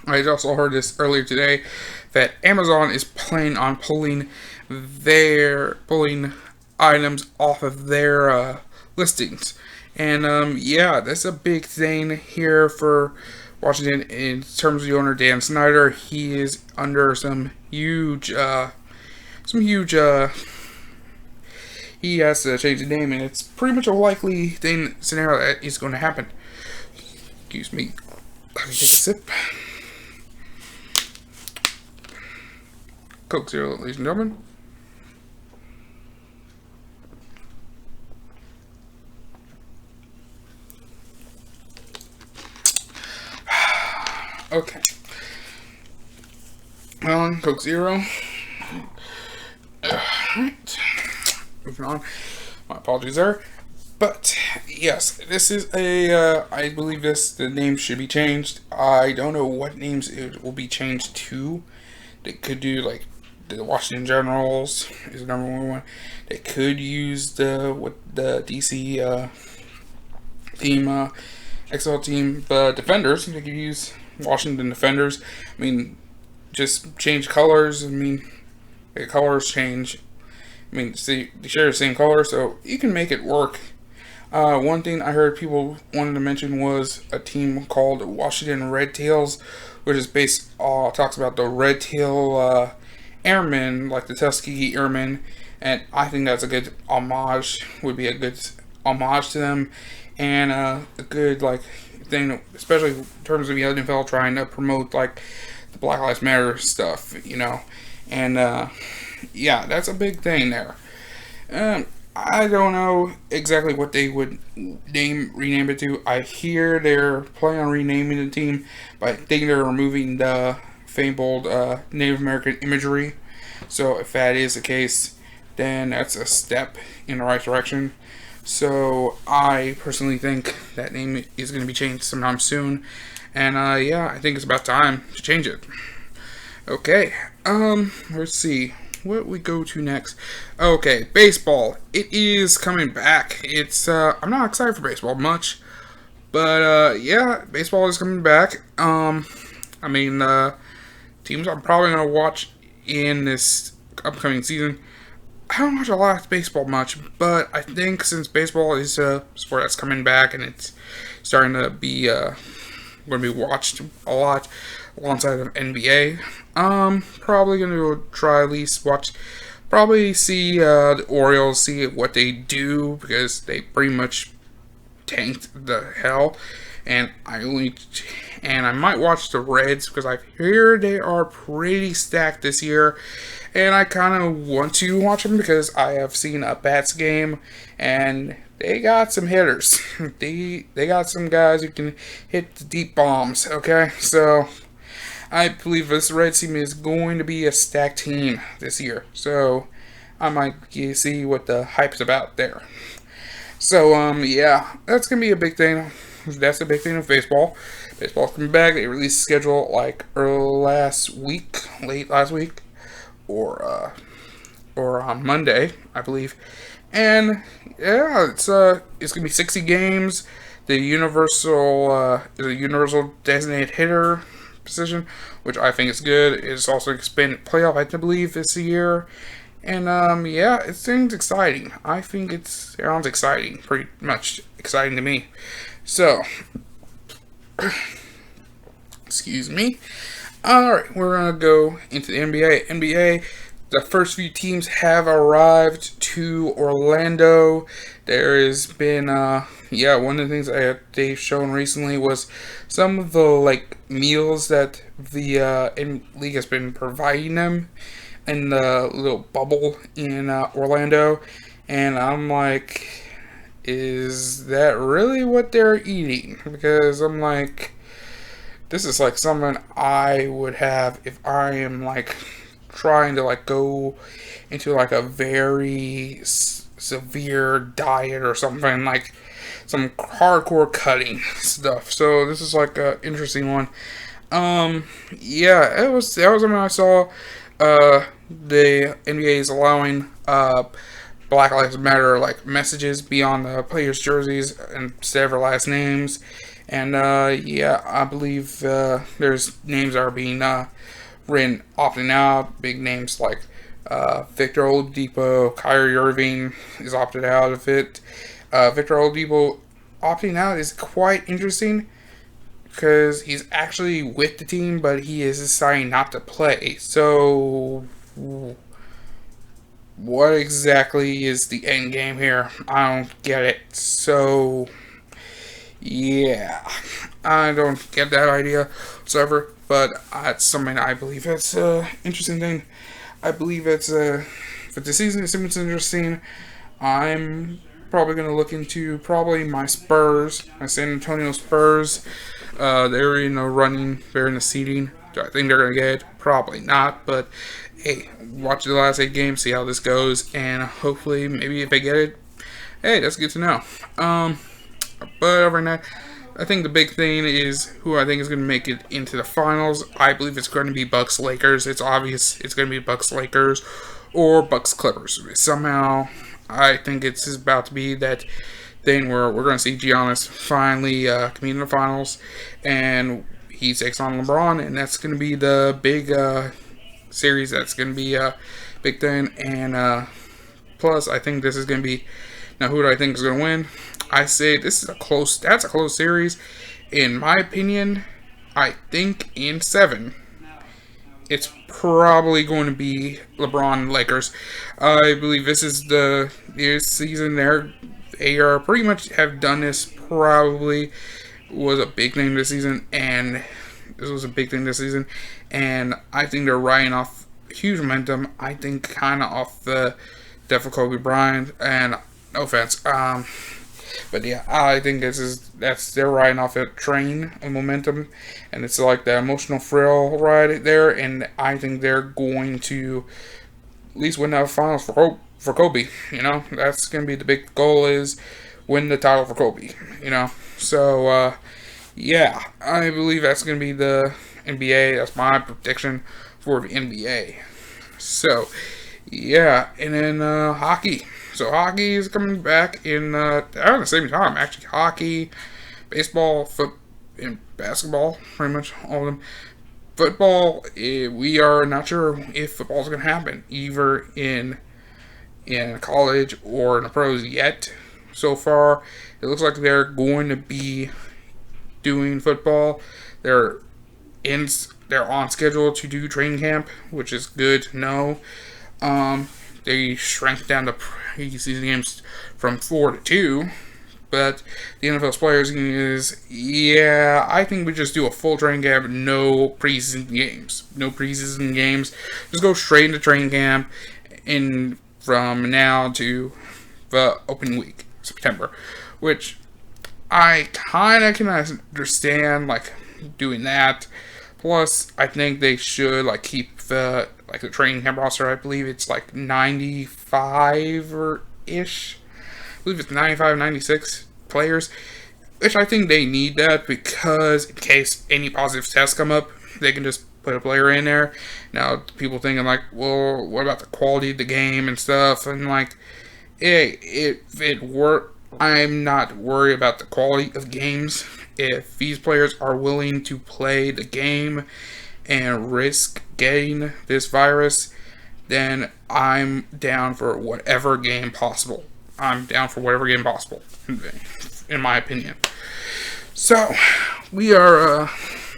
also heard this earlier today that Amazon is planning on pulling items off of their listings. And yeah, that's a big thing here for Washington in terms of the owner, Dan Snyder. He is under some huge he has to change the name, and it's pretty much a likely scenario that is going to happen. Excuse me. Let me take a sip. Coke Zero, ladies and gentlemen. Okay. Well, Coke Zero. Alright. Moving on. My apologies there. But, yes, this is I believe the name should be changed. I don't know what names it will be changed to. They could do, like, the Washington Generals is the number one. They could use the DC team, XL team, the Defenders. They could use Washington Defenders. I mean, just change colors. I mean, the colors change. I mean, see, they share the same color, so you can make it work. One thing I heard people wanted to mention was a team called Washington Red Tails, which is talks about the Red Tail Airmen, like the Tuskegee Airmen, and I think that's a good homage. Would be a good homage to them, and a good like thing, especially in terms of the NFL trying to promote like the Black Lives Matter stuff, you know, and yeah, that's a big thing there. I don't know exactly what they would rename it to. I hear they're planning on renaming the team, but I think they're removing the fabled Native American imagery. So if that is the case, then that's a step in the right direction. So I personally think that name is going to be changed sometime soon. And yeah, I think it's about time to change it. Okay, let's see what we go to next. Okay, baseball. It is coming back. It's I'm not excited for baseball much, but yeah, baseball is coming back. I mean, teams I'm probably gonna watch in this upcoming season. I don't watch a lot of baseball much, but I think since baseball is a sport that's coming back and it's starting to be going to be watched a lot alongside of NBA, probably going to try at least probably see the Orioles, see what they do, because they pretty much tanked the hell, and I might watch the Reds because I hear they are pretty stacked this year, and I kind of want to watch them because I have seen a Bats game, and they got some hitters. they got some guys who can hit the deep bombs, okay? So I believe this Reds team is going to be a stacked team this year. So I might see what the hype's about there. So, yeah, that's going to be a big thing. That's a big thing of baseball. Baseball's coming back. They released a schedule like late last week, or on Monday, I believe. And yeah, it's gonna be 60 games. The universal designated hitter position, which I think is good. It's also expanded playoff, I believe, this year. And yeah, it seems exciting. I think it sounds exciting, pretty much exciting to me. So, excuse me. Alright, we're going to go into the NBA. NBA, the first few teams have arrived to Orlando. There has been, yeah, one of the things that they've shown recently was some of the, like, meals that the league has been providing them in the little bubble in Orlando. And I'm like, is that really what they're eating? Because I'm like, this is like something I would have if I am like trying to like go into like a very severe diet or something, like some hardcore cutting stuff. So this is like a interesting one. Yeah, that was something I saw. The NBA is allowing Black Lives Matter like messages beyond the players' jerseys instead of their last names. And yeah, I believe there's names that are being written opting out. Big names like Victor Oladipo, Kyrie Irving is opted out of it. Victor Oladipo opting out is quite interesting because he's actually with the team, but he is deciding not to play. So, what exactly is the end game here? I don't get it. So, yeah, I don't get that idea whatsoever, but it's something I believe it's an interesting thing. I believe it's for the season, it seems interesting. I'm probably going to look into probably my Spurs, my San Antonio Spurs. They're in the running, they're in the seeding. Do I think they're going to get it? Probably not, but hey, watch the last 8 games, see how this goes, and hopefully, maybe if they get it, hey, that's good to know. But other than that, I think the big thing is who I think is going to make it into the finals. I believe it's going to be Bucks Lakers. It's obvious it's going to be Bucks Lakers or Bucks Clippers. Somehow, I think it's about to be that thing where we're going to see Giannis finally compete in the finals, and he takes on LeBron, and that's going to be the big series. That's going to be a big thing. And plus, I think this is going to be, now who do I think is going to win? I say this is that's a close series. In my opinion, I think in 7, it's probably going to be LeBron and Lakers. I believe this is this season they are pretty much have done this. Probably was a big thing this season, and this was a big thing this season, and I think they're riding off huge momentum. I think kind of off the death of Kobe Bryant, and no offense, but yeah, I think they're riding off a train of momentum, and it's like the emotional thrill ride there, and I think they're going to at least win that finals for Kobe. You know, that's gonna be the big goal, is win the title for Kobe. You know, so yeah, I believe that's gonna be the NBA. That's my prediction for the NBA. So yeah, and then hockey. So hockey is coming back in at the same time. Actually, hockey, baseball, and basketball, pretty much all of them. Football, we are not sure if football is going to happen, either in college or in the pros yet. So far, it looks like they're going to be doing football. They're on schedule to do training camp, which is good to know. They shrank down the preseason games from 4 to 2, but the NFL's players is, yeah, I think we just do a full training camp, no preseason games. No preseason games. Just go straight into training camp from now to the opening week, September, which I kind of can understand, like, doing that. Plus, I think they should, like, keep the training camp roster. I believe it's like 95 or ish. I believe it's 95, 96 players, which I think they need that because in case any positive tests come up, they can just put a player in there. Now, people thinking like, well, what about the quality of the game and stuff? And like, hey, if it were, I'm not worried about the quality of games. If these players are willing to play the game and risk getting this virus, then I'm down for whatever game possible. I'm down for whatever game possible, in my opinion. So, we are,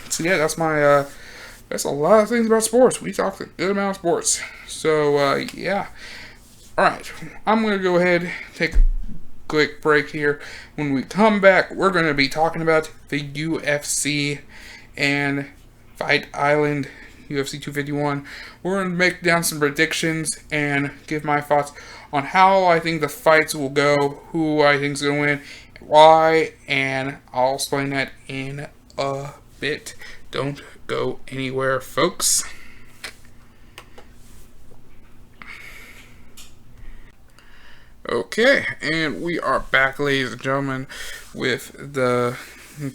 so yeah, that's a lot of things about sports. We talked a good amount of sports. So, yeah. Alright, I'm going to go ahead, take a quick break here. When we come back, we're going to be talking about the UFC and Fight Island UFC 251. We're going to make down some predictions and give my thoughts on how I think the fights will go, who I think is going to win, why, and I'll explain that in a bit. Don't go anywhere, folks. Okay, and we are back, ladies and gentlemen, with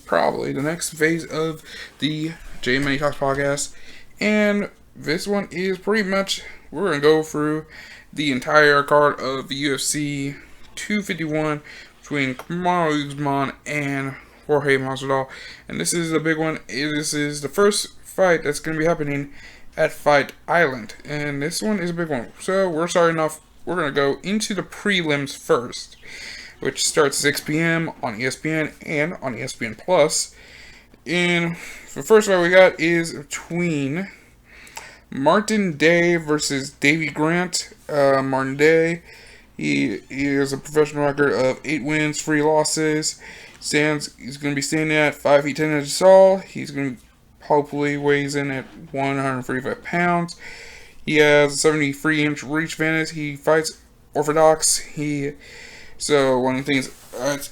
probably the next phase of the J Money Talks podcast. And this one is pretty much, we're going to go through the entire card of the UFC 251 between Kamaru Usman and Jorge Masvidal. And this is a big one. This is the first fight that's going to be happening at Fight Island. And this one is a big one. So we're starting off, we're going to go into the prelims first, which starts 6 p.m. on ESPN and on ESPN Plus. And the first fight we got is between Martin Day versus Davy Grant. Martin Day, he has a professional record of 8 wins, 3 losses. He's going to be standing at 5 feet 10 inches tall. He's going to hopefully weighs in at 135 pounds. He has a 73-inch reach advantage. He fights orthodox. So one of the things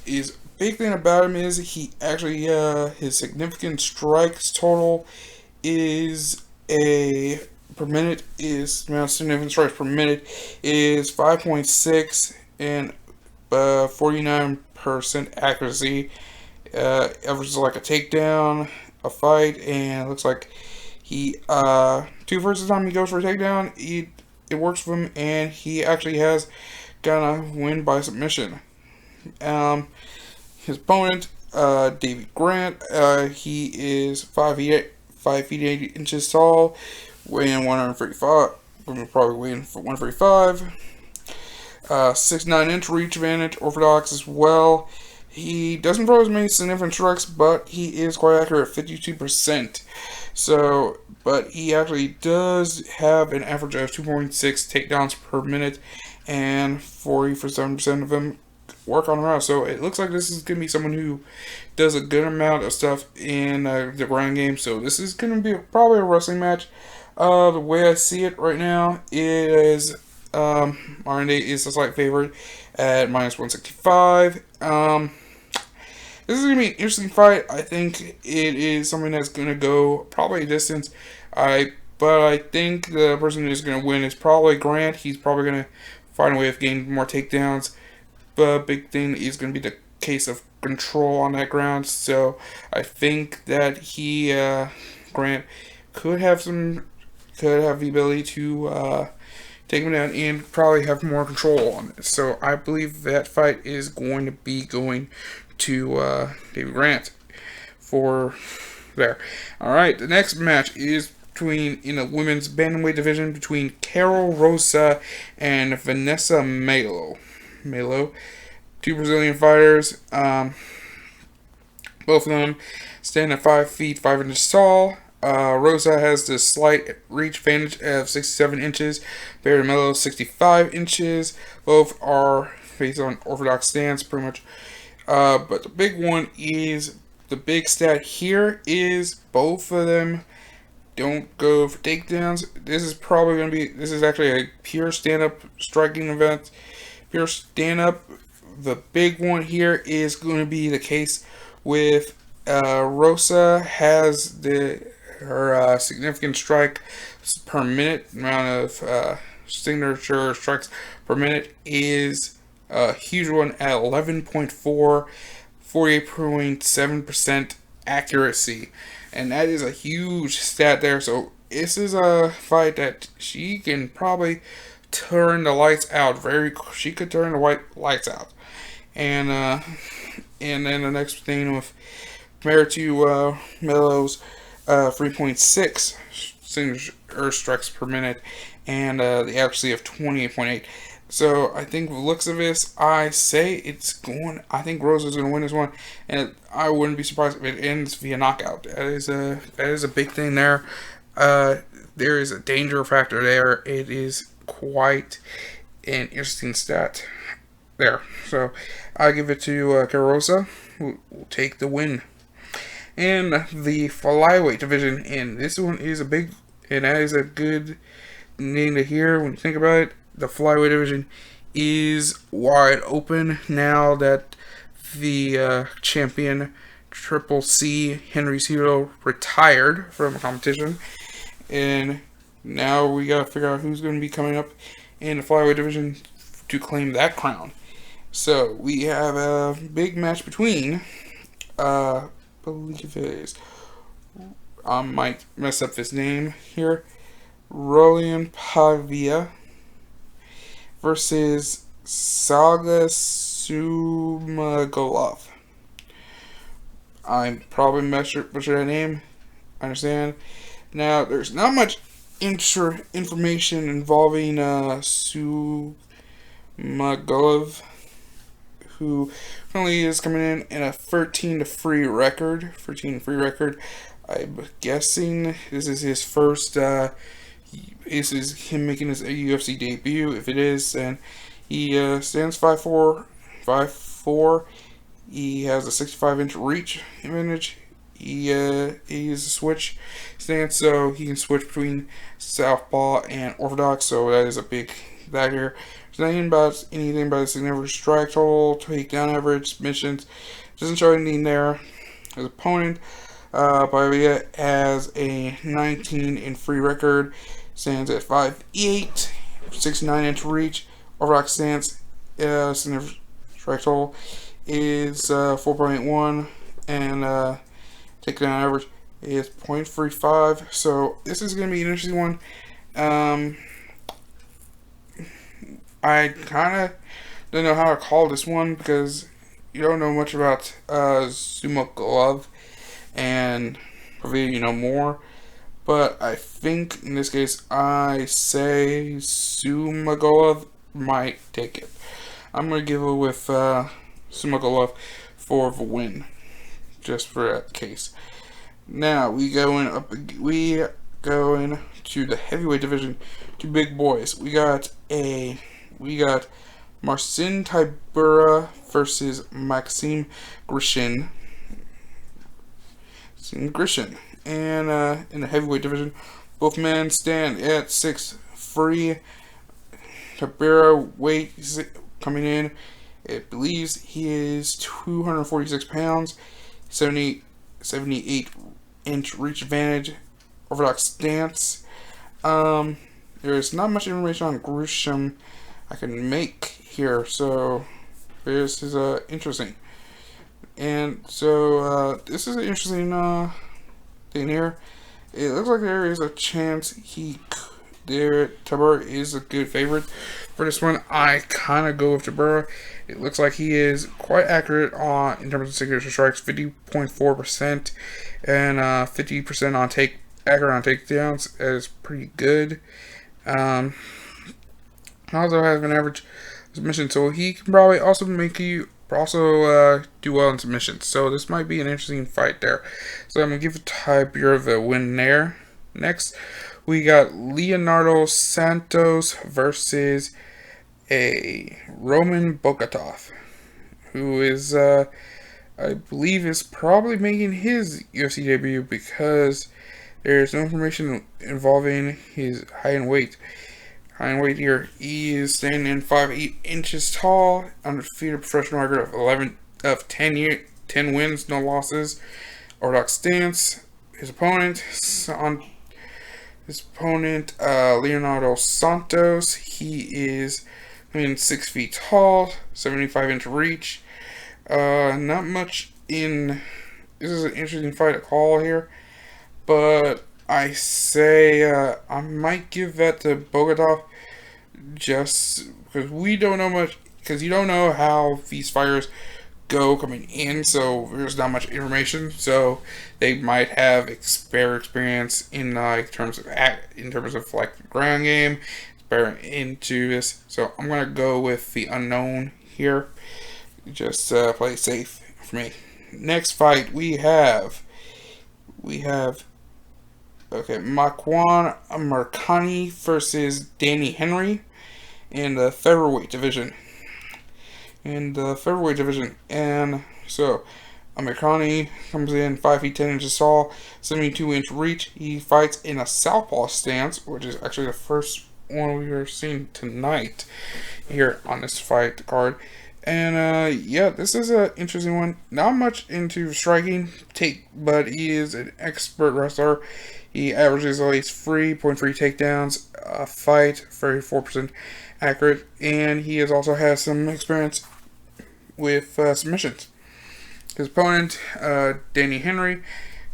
is big thing about him is he actually his significant strikes total is per minute is amount of significant strikes per minute is 5.6 and 49% accuracy. Averages like a takedown, a fight, and it looks like he first time he goes for a takedown, it works for him, and he actually has gonna win by submission. His opponent, Davy Grant, he is 5 feet 8 inches tall, weighing 135. Probably weighing for 135. 6'9" reach advantage, orthodox as well. He doesn't throw as many significant strikes, but he is quite accurate, 52%. So, but he actually does have an average of 2.6 takedowns per minute, and 47% of them work on the ground. So it looks like this is going to be someone who does a good amount of stuff in the ground game. So this is going to be probably a wrestling match. The way I see it right now is Martin Day is a slight favorite at minus 165. This is going to be an interesting fight. I think it is something that's going to go probably a distance. But I think the person who's going to win is probably Grant. He's probably going to find a way of getting more takedowns. But big thing is going to be the case of control on that ground. So I think that Grant could have the ability to take him down and probably have more control on it. So I believe that fight is going to be going to David Grant for there. Alright, the next match is in the women's bantamweight division between Carol Rosa and Vanessa Melo. Two Brazilian fighters. Both of them stand at 5 feet 5 inches tall. Rosa has the slight reach advantage of 67 inches. Barry Melo 65 inches. Both are based on orthodox stance, pretty much. But the big one is, the big stat here is both of them don't go for takedowns. This is actually a pure stand-up striking event. Pure stand-up. The big one here is going to be the case with Rosa has her significant strike per minute, amount of signature strikes per minute is a huge one at 11.4, 48.7% accuracy. And that is a huge stat there. So this is a fight that she can probably turn the lights out. She could turn the lights out. And then the next thing with compared to Melo's 3.6 signature strikes per minute, and the accuracy of 28.8. So I think with looks of this, I say it's going. I think Rose is going to win this one, and I wouldn't be surprised if it ends via knockout. That is a big thing there. There is a danger factor there. It is quite an interesting stat there. So I give it to Carosa, who will take the win. And the flyweight division, and this one is a big, and that is a good name to hear when you think about it. The flyweight division is wide open now that the champion Triple C Henry Cejudo retired from the competition, and now we gotta figure out who's going to be coming up in the flyweight division to claim that crown. So we have a big match between, believe it is, I might mess up his name here, Rolian Pavia versus Saga Sumagolov. I probably butchered that name. I understand. Now, there's not much information involving Sumagolov, who currently is coming in a 13-free record. 13-free record. I'm guessing this is his first. This is him making his UFC debut. If it is, then he stands 5'4", 5'4". He has a 65-inch reach advantage. He uses a switch stance, so he can switch between southpaw and orthodox. So that is a big factor. There's anything about his significant strike total, takedown average, submissions. Doesn't show anything there. His opponent, Pavia, has a 19-free record. Stands at 5'8", 69-inch reach. Orthodox stance, significant strike total is 4.81, and takedown average is 0.35. So this is going to be an interesting one. I kind of don't know how to call this one because you don't know much about Sumagolov, and probably you know more. But I think in this case, I say Sumagolov might take it. I'm going to give it with Sumagolov for the win, just for that case. Now we go into the heavyweight division. Two big boys. We got Marcin Tybura versus Maxim Grishin. And in the heavyweight division, both men stand at 6'3". Tybura weight coming in, it believes he is 246 pounds, 78-inch reach advantage, orthodox stance. There is not much information on Grisham I can make here, so this is interesting. And so this is an interesting thing here. It looks like there is a chance Tybura is a good favorite for this one. I kind of go with Tybura. It looks like he is quite accurate in terms of signature strikes, 50.4%, and 50% accurate on takedowns. That is pretty good. Also has an average submission, so he can probably also do well in submissions. So this might be an interesting fight there. So I'm gonna give Tybura the win there. Next, we got Leonardo Santos versus a Roman Bokatov, who is, I believe, is probably making his UFC debut because there's no information involving his height and weight. Height and weight here, he is standing 5'8" tall, undefeated professional record of 10 wins, no losses. Orthodox stance. His opponent, Leonardo Santos, he is 6 feet tall, 75-inch reach. Not much in. This is an interesting fight to call here, but I say I might give that to Bokatov just because we don't know much, because you don't know how these fighters go coming in, so there's not much information. So they might have better experience in terms of like the ground game, better into this. So I'm gonna go with the unknown here. Just play it safe for me. Next fight we have okay, Makwan Amirkhani versus Danny Henry in the featherweight division. And so Amirkhani comes in 5 feet 10 inches tall, 72-inch reach. He fights in a southpaw stance, which is actually the first one we are seeing tonight here on this fight card. And yeah, this is an interesting one. Not much into striking, but he is an expert wrestler. He averages at least 3.3 takedowns a fight, 34% accurate, and he also has some experience with submissions. His opponent, Danny Henry,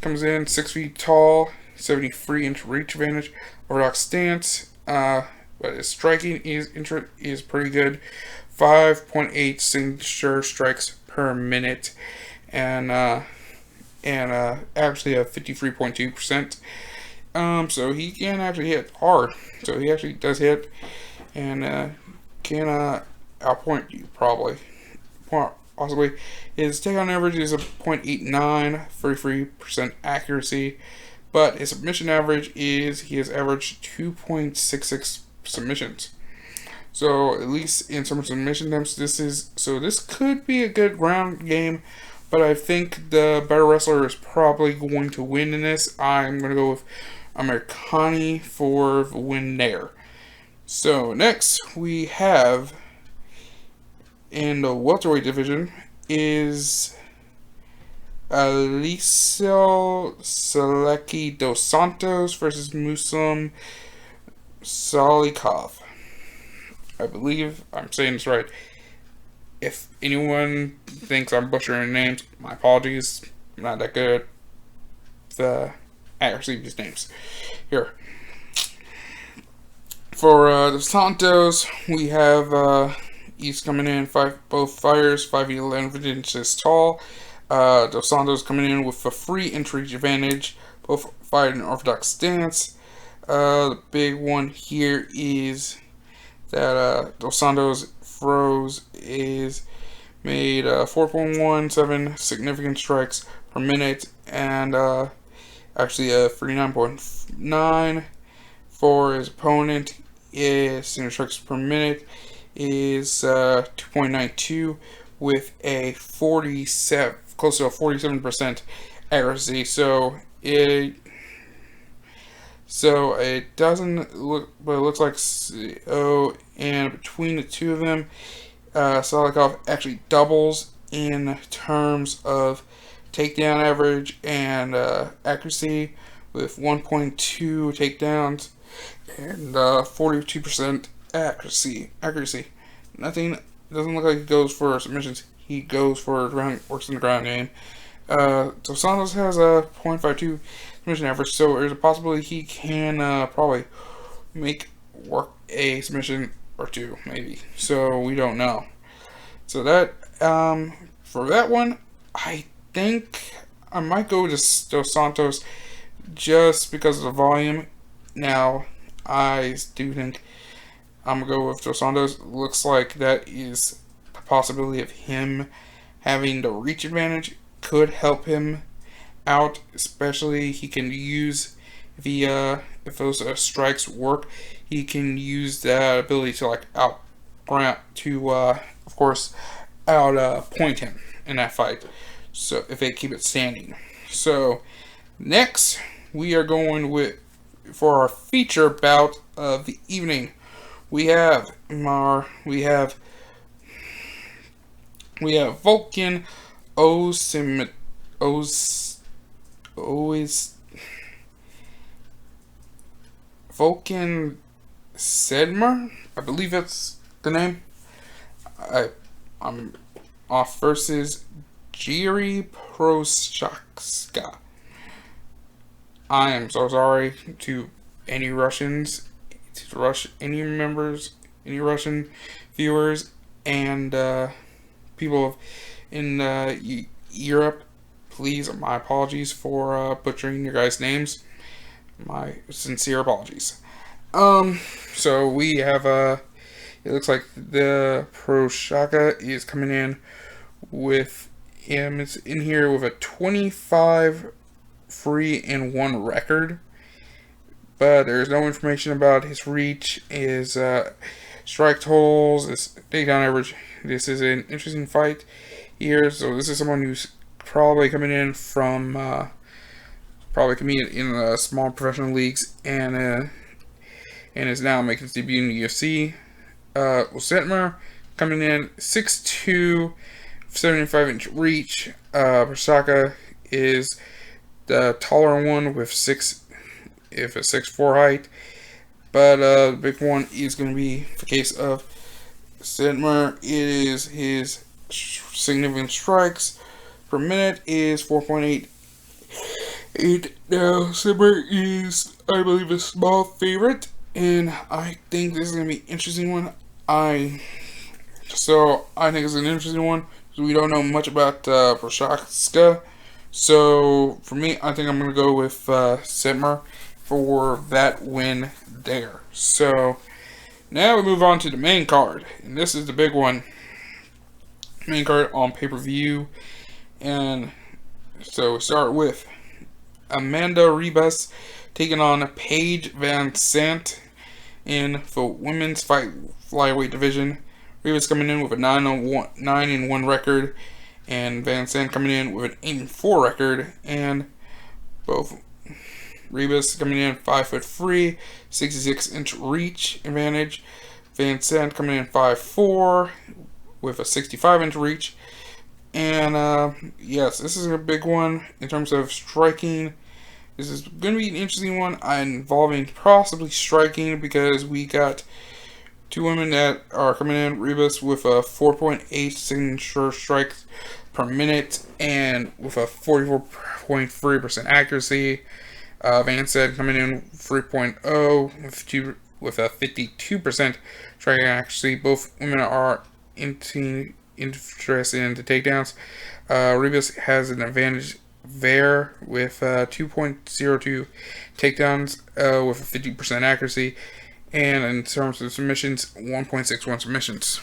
comes in 6 feet tall, 73-inch reach advantage, orthodox stance, but his striking is pretty good. 5.8 signature strikes per minute, and actually a 53.2%. So he can actually hit hard. So he actually does hit, and can outpoint you possibly. His takedown average is a 0.89, 33% accuracy, but his submission average is he has averaged 2.66 submissions. So at least in terms of submission attempts, this could be a good ground game, but I think the better wrestler is probably going to win in this. I'm going to go with Amirkhani for the win there. So next we have in the welterweight division is Alicio Selecki dos Santos versus Muslim Salikov. I believe I'm saying this right. If anyone thinks I'm butchering names, my apologies. I'm not that good at the accuracy of these names. Here. For Dos Santos, we have he's coming in both fighters 5 feet 11 inches tall. Dos Santos coming in with a free entry advantage. Both fight in orthodox stance. The big one here is that Dos Santos throws is made 4.17 significant strikes per minute, and actually 39.9 for his opponent. Is significant strikes per minute is 2.92 with a 47 close to a 47% accuracy. So it doesn't look, but it looks like and between the two of them, Salikov actually doubles in terms of takedown average and accuracy with 1.2 takedowns and 42% accuracy. Nothing doesn't look like he goes for submissions. He goes for works in the ground game. Dos Santos has a 0.52 submission average, so there's a possibility he can probably make work a submission or two, maybe. So we don't know. So that for that one, I think I might go to Dos Santos just because of the volume. Now, I do think I'm gonna go with Dos Santos. Looks like that is the possibility of him having the reach advantage could help him out, especially he can use the if those strikes work, he can use that ability to like of course point him in that fight. So if they keep it standing. So next we are going with for our feature bout of the evening. We have Volkan Volkan Sedmer, I believe that's the name. I'm off versus Jiri Prochazka. I am so sorry to any Russians, any Russian viewers and people of in Europe. Please, my apologies for butchering your guys' names. My sincere apologies. So we have it looks like the Proshaka is coming in with him. It's in here with a 25 free and 1 record, but there's no information about his reach, his strike totals, his takedown average. This is an interesting fight here. So this is someone who's probably coming in from probably competing in the small professional leagues and is now making his debut in the UFC. Setmer coming in 6'2", 75-inch reach. Proshaka is the taller one with a 6'4" height. But the big one is going to be the case of Setmer. It is his significant strikes per minute is 4.88. Now, Setmer is, I believe, a small favorite, and I think this is going to be an interesting one. I think it's an interesting one because we don't know much about Proshaka. So for me, I think I'm going to go with Setmer for that win there. So now we move on to the main card, and this is the big one. Main card on pay-per-view, and so we start with Amanda Ribas taking on Paige VanZant in the women's flyweight division. Ribas coming in with a 9-1 record, and VanZant coming in with an 8-4 record, and both Ribas coming in 5'3", 66-inch reach advantage. VanZant coming in 5'4", with a 65-inch reach. And yes, this is a big one in terms of striking. This is going to be an interesting one involving possibly striking, because we got two women that are coming in. Ribas with a 4.8 signature strikes per minute and with a 44.3% accuracy. VanZant coming in 3.0 with a 52% striking accuracy. Both women are interested in the takedowns. Ribas has an advantage there with 2.02 takedowns with a 50% accuracy, and in terms of submissions, 1.61 submissions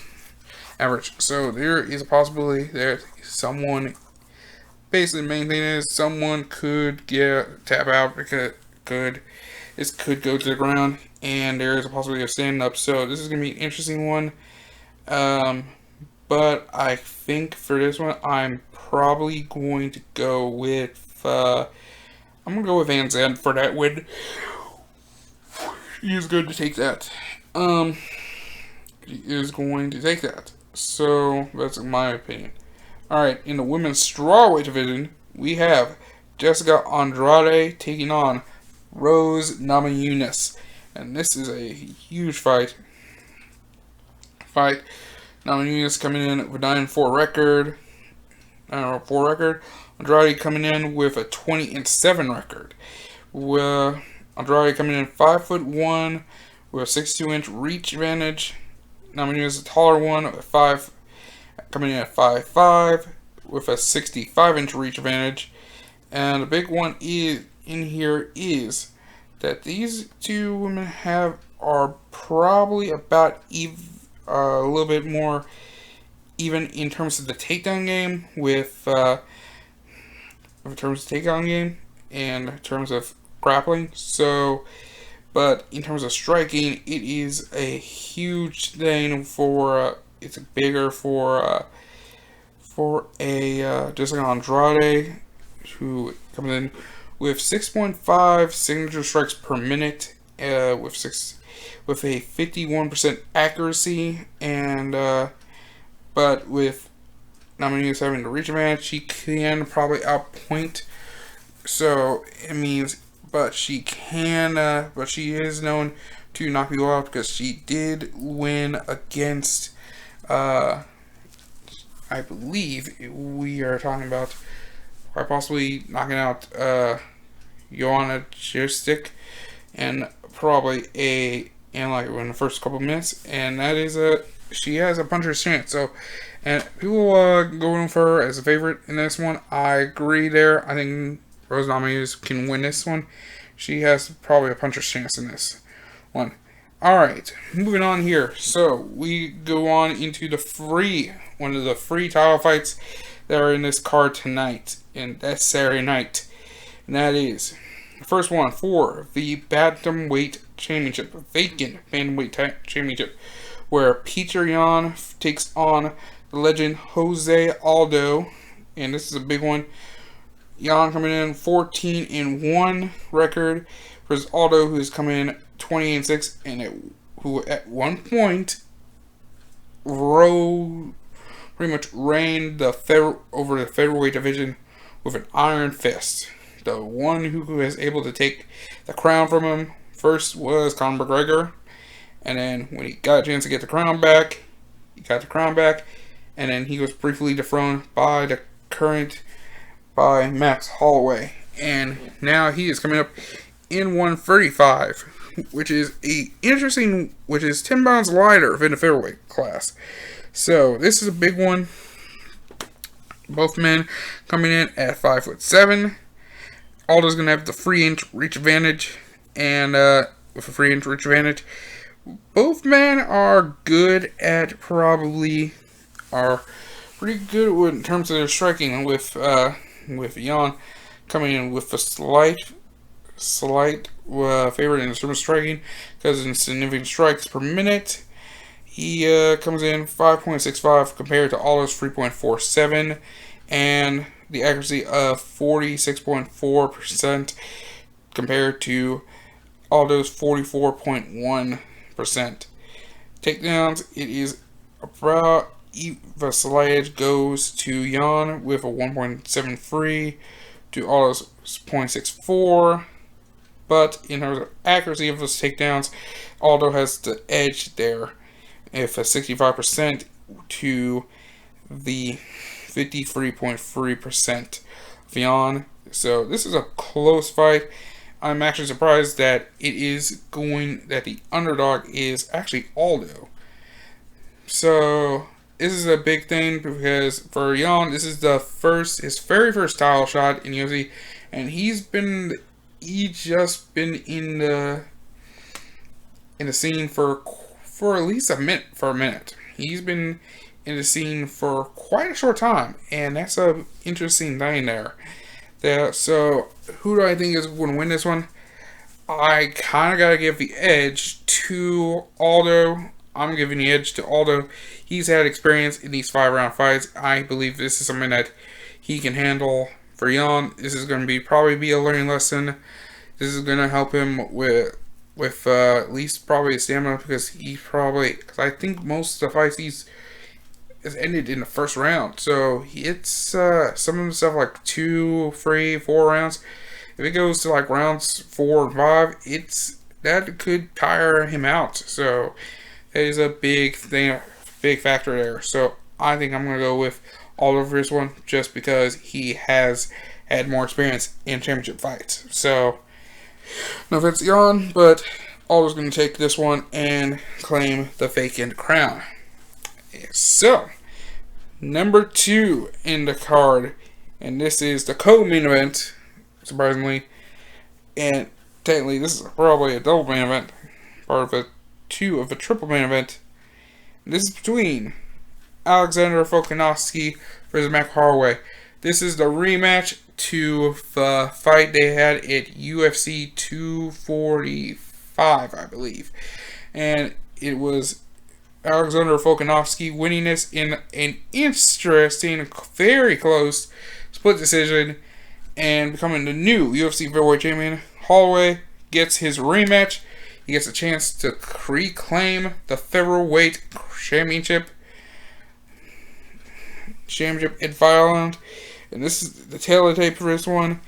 average. So there is a possibility that someone, basically the main thing is someone could tap out, because this could go to the ground, and there is a possibility of standing up. So this is going to be an interesting one. But I think for this one, I'm probably going to go with VanZant for that win. He is going to take that. He is going to take that. So that's my opinion. Alright, in the women's strawweight division, we have Jessica Andrade taking on Rose Namajunas. And this is a huge fight. Namajunas coming in with a 9-4 record. Andrade coming in with a 20-7 record. Andrade coming in 5'1" with a 62-inch reach advantage. Namajunas is a taller one, coming in at 5'5" with a 65-inch reach advantage. And the big one in here is that these two women are probably about a little bit more even in terms of the takedown game in terms of takedown game and in terms of grappling. So, but in terms of striking, it is a huge thing it's bigger for Jessica Andrade, who comes in with 6.5 signature strikes per minute, with a 51% accuracy, and but with Namajunas having the reach advantage, she can probably outpoint. So it means, but she is known to knock people out, because she did win against, I believe we are talking about quite possibly knocking out Joanna Jędrzejczyk, and probably in the first couple minutes, and that is she has a puncher's chance. So, and people going for her as a favorite in this one. I agree there. I think Rose Namajunas can win this one. She has probably a puncher's chance in this one. Alright, moving on here. So, we go on into one of the free title fights that are in this card tonight, and that's Saturday night. And that is the first one for the Bantamweight Championship, vacant Bantamweight Championship, where Petr Yan takes on the legend Jose Aldo, and this is a big one. Yan coming in 14-1 record versus Aldo, who's coming in 20-6, and who at one point pretty much reigned over the featherweight division with an iron fist. The one who was able to take the crown from him first was Conor McGregor, and then when he got a chance to get the crown back, he got the crown back, and then he was briefly dethroned by Max Holloway, and now he is coming up in 135, which is 10 pounds lighter than the featherweight class. So this is a big one. Both men coming in at 5'7". Aldo's gonna have the free inch reach advantage, and with a free inch reach advantage, both men are good at are pretty good in terms of their striking. With Yan coming in with a slight favorite in terms of striking, because in significant strikes per minute, he comes in 5.65 compared to Aldo's 3.47, and the accuracy of 46.4% compared to Aldo's 44.1%. Takedowns, it is about the slight edge goes to Yan with a 1.73 to Aldo's 0.64. But in terms of accuracy of those takedowns, Aldo has the edge there, if a 65% to the 53.3% of Yan. So this is a close fight. I'm actually surprised that the underdog is actually Aldo. So this is a big thing, because for Yan, this is his very first title shot in UFC, and he's just been in the scene for at least a minute. He's been in the scene for quite a short time, and that's a interesting thing there. So who do I think is going to win this one? I kind of got to give the edge to Aldo. I'm giving the edge to Aldo. He's had experience in these 5-round fights. I believe this is something that he can handle. For Yan, this is going to probably be a learning lesson. This is going to help him with at least probably his stamina, because I think most of the fights has ended in the first round. So it's some of the stuff like 2, 3, 4 rounds. If it goes to like rounds 4 and 5, that could tire him out. So that is a big factor there. So I think I'm gonna go with Aldo for this one, just because he has had more experience in championship fights. So no offense to Yan, but Aldo's gonna take this one and claim the vacant crown. So number 2 in the card, and this is the co-main event, surprisingly, and technically this is probably a double main event, part of a triple main event. This is between Alexander Volkanovski versus Max Holloway. This is the rematch to the fight they had at UFC 245, I believe, and it was Alexander Volkanovski winning this in an interesting, very close split decision, and becoming the new UFC featherweight champion. Holloway gets his rematch. He gets a chance to reclaim the featherweight championship at Violent. And this is the tail of the tape for this one.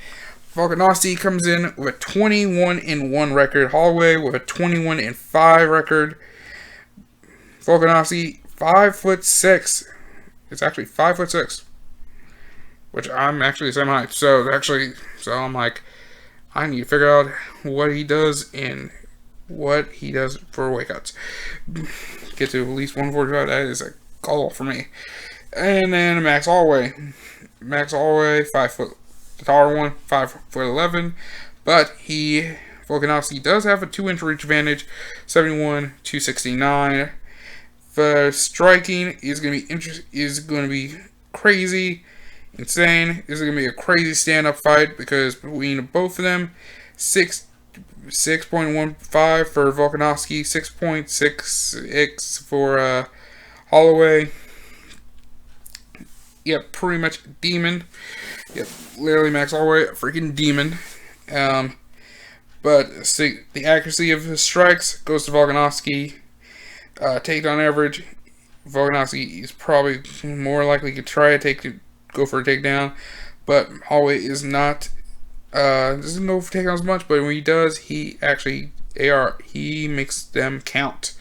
Volkanovski comes in with a 21-1 record. Holloway with a 21-5 record. Volkanovski, 5'6". It's actually 5'6", which I'm actually the same height. So I'm like, I need to figure out what he does in what he does for weight cuts. Get to at least 145. That is a goal for me. And then Max Holloway. Max Holloway, 5 foot, the taller one, 5'11", but Volkanovski does have a 2-inch reach advantage, 71-269. The striking is going to be crazy, insane. This is going to be a crazy stand-up fight because between both of them, 6.15 for Volkanovski, 6.6x for Holloway. Yep, pretty much demon. Yep, literally Max Holloway, a freaking demon. But the accuracy of his strikes goes to Volkanovski. Takedown average, Volkanovski is probably more likely to go for a takedown, but Holloway is not. Doesn't go for takedowns much, but when he does, he makes them count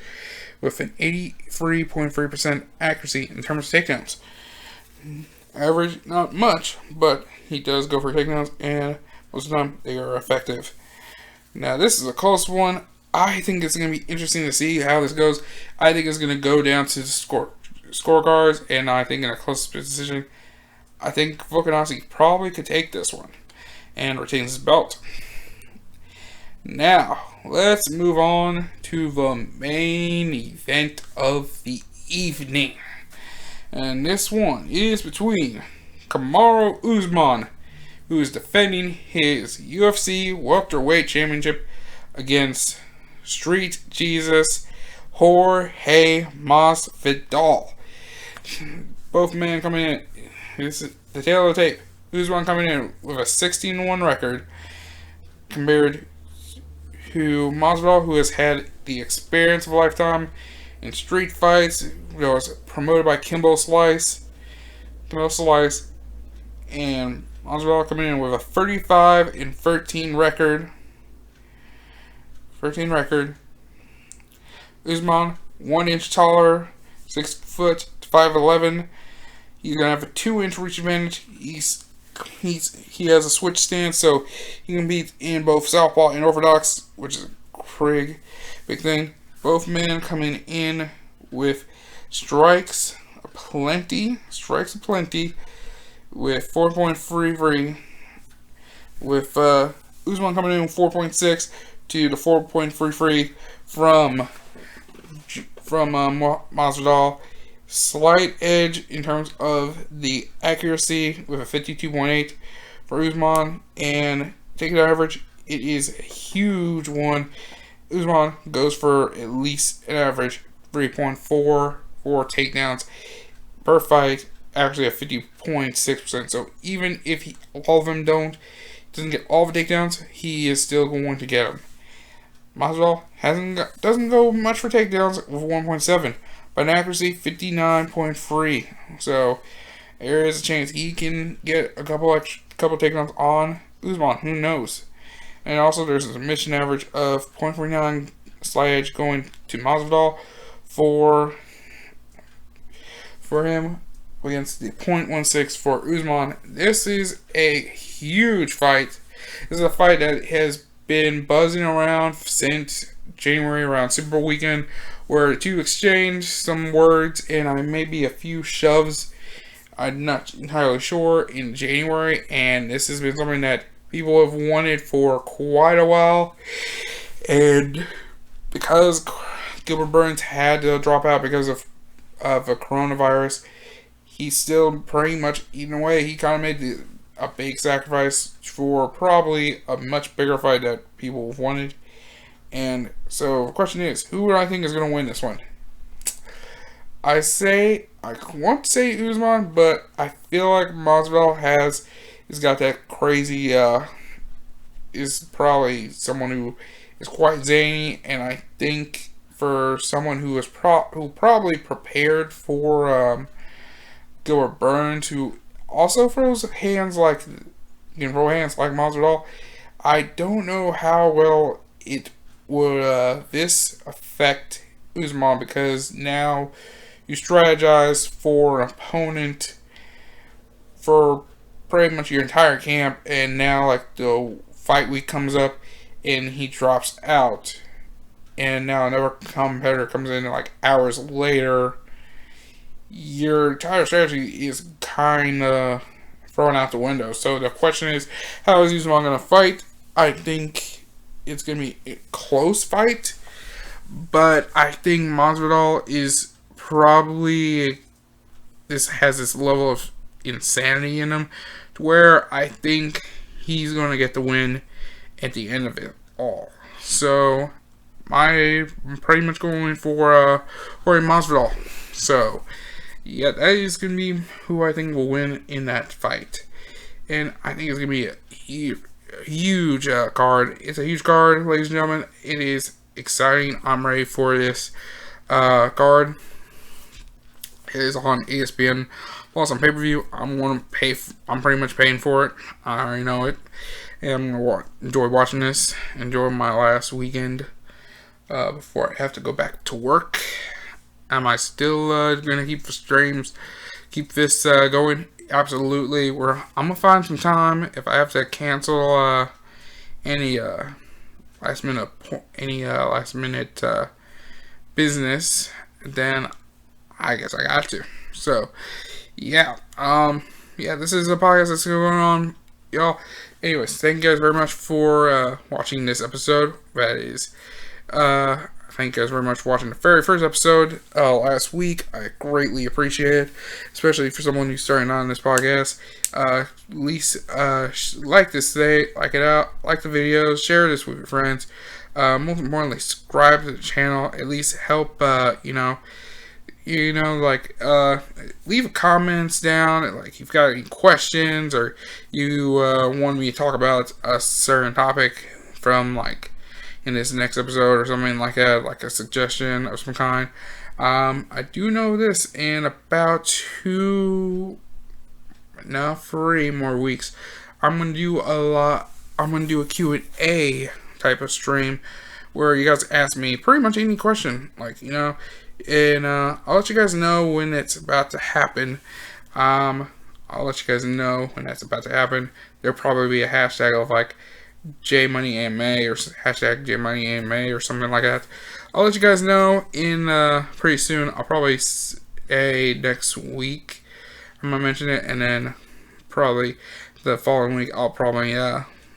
with an 83.3% accuracy in terms of takedowns. Average, not much, but he does go for takedowns, and most of the time they are effective. Now, this is a close one. I think it's going to be interesting to see how this goes. I think it's going to go down to scorecards, and I think in a close decision, I think Volkanovski probably could take this one and retain his belt. Now, let's move on to the main event of the evening. And this one is between Kamaru Usman, who is defending his UFC welterweight championship against Street Jesus Jorge Masvidal. Both men coming in. This is the tail of the tape. Usman coming in with a 16-1 record compared to Masvidal, who has had the experience of a lifetime in street fights. Was promoted by Kimbo Slice, and Masvidal coming in with a 35-13 record. Usman, 1 inch taller, 6 foot, 5'11". He's gonna have a 2-inch reach advantage. He has a switch stance, so he can be in both southpaw and orthodox, which is a big thing. Both men coming in with strikes aplenty, with 4.33, with Usman coming in with 4.6 to the 4.33 from Masvidal. Slight edge in terms of the accuracy with a 52.8 for Usman, and takedown average, it is a huge one. Usman goes for at least an average 3.4 takedowns per fight, actually at 50.6%. So even if all of them doesn't get all the takedowns, he is still going to get them. Masvidal doesn't go much for takedowns with 1.7, but an accuracy 59.3. So there is a chance he can get a couple takedowns on Usman. Who knows? And also there's a submission average of 0.49 slight edge going to Masvidal for him against the 0.16 for Usman. This is a huge fight. This is a fight that has been buzzing around since January, around Super Bowl weekend, where to exchange some words and maybe a few shoves, I'm not entirely sure, in January, and this has been something that people have wanted for quite a while. And because Gilbert Burns had to drop out because of a coronavirus, he's still pretty much eating away. He kind of made a big sacrifice for probably a much bigger fight that people wanted. And so the question is, who do I think is going to win this one? I want to say Usman, but I feel like Masvidal has got that crazy, is probably someone who is quite zany, and I think for someone who probably prepared for Gilbert Burns, who also throws hands like Masvidal, I don't know how well it would this affect Usman, because now you strategize for an opponent for pretty much your entire camp, and now like the fight week comes up and he drops out. and now another competitor comes in like hours later, your entire strategy is kind of thrown out the window. So the question is, how is Usman going to fight? I think it's going to be a close fight, but I think Masvidal is probably has this level of insanity in him to where I think he's going to get the win at the end of it all. So I'm pretty much going for Jorge Masvidal. So yeah, that is going to be who I think will win in that fight. And I think it's going to be a huge card. It's a huge card, ladies and gentlemen. It is exciting. I'm ready for this card. It is on ESPN Plus on pay-per-view. I'm pretty much paying for it. I already know it. And I'm going to enjoy watching this. Enjoy my last weekend before I have to go back to work. Am I still going to keep the streams, keep this going? Absolutely. I'm going to find some time. If I have to cancel any last minute business, then I guess I got to. So, yeah. This is a podcast that's going on, y'all. Anyways, thank you guys very much for watching this episode. That is, thank you guys very much for watching the very first episode last week. I greatly appreciate it, especially for someone who's starting on this podcast. At least like this today, like it out, like the videos, share this with your friends. Most importantly, subscribe to the channel. At least help, leave comments down, like if you've got any questions or you want me to talk about a certain topic from like in this next episode or something like that, like a suggestion of some kind. I do know this, in about 3 more weeks, I'm gonna do a Q&A type of stream where you guys ask me pretty much any question, and I'll let you guys know when it's about to happen. I'll let you guys know when that's about to happen. There'll probably be a hashtag of like JMoneyAMA or hashtag JMoneyAMA or something like that. I'll let you guys know in pretty soon. I'll probably say next week I'm gonna mention it, and then probably the following week I'll probably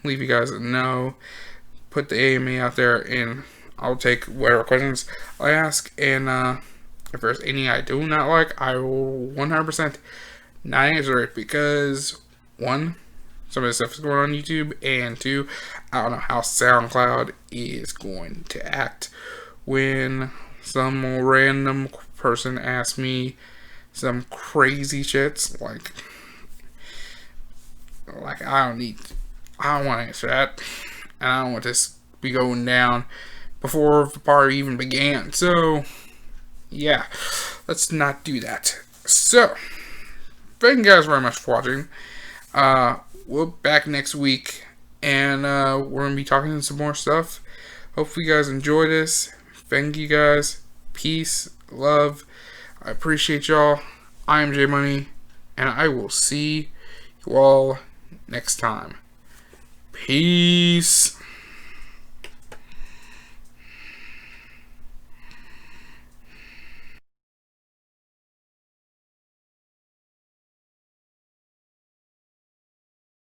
leave you guys a know, put the AMA out there, and I'll take whatever questions I ask, and if there's any I do not like, I will 100% not answer it, because 1, some of the stuff is going on YouTube, and 2, I don't know how SoundCloud is going to act when some random person asks me some crazy shits, like I don't want to answer that, and I don't want this to be going down before the party even began. So yeah, let's not do that. So thank you guys very much for watching. We'll be back next week, and we're gonna be talking some more stuff. Hopefully you guys enjoy this. Thank you guys. Peace, love. I appreciate y'all. I am J Money, and I will see you all next time. Peace.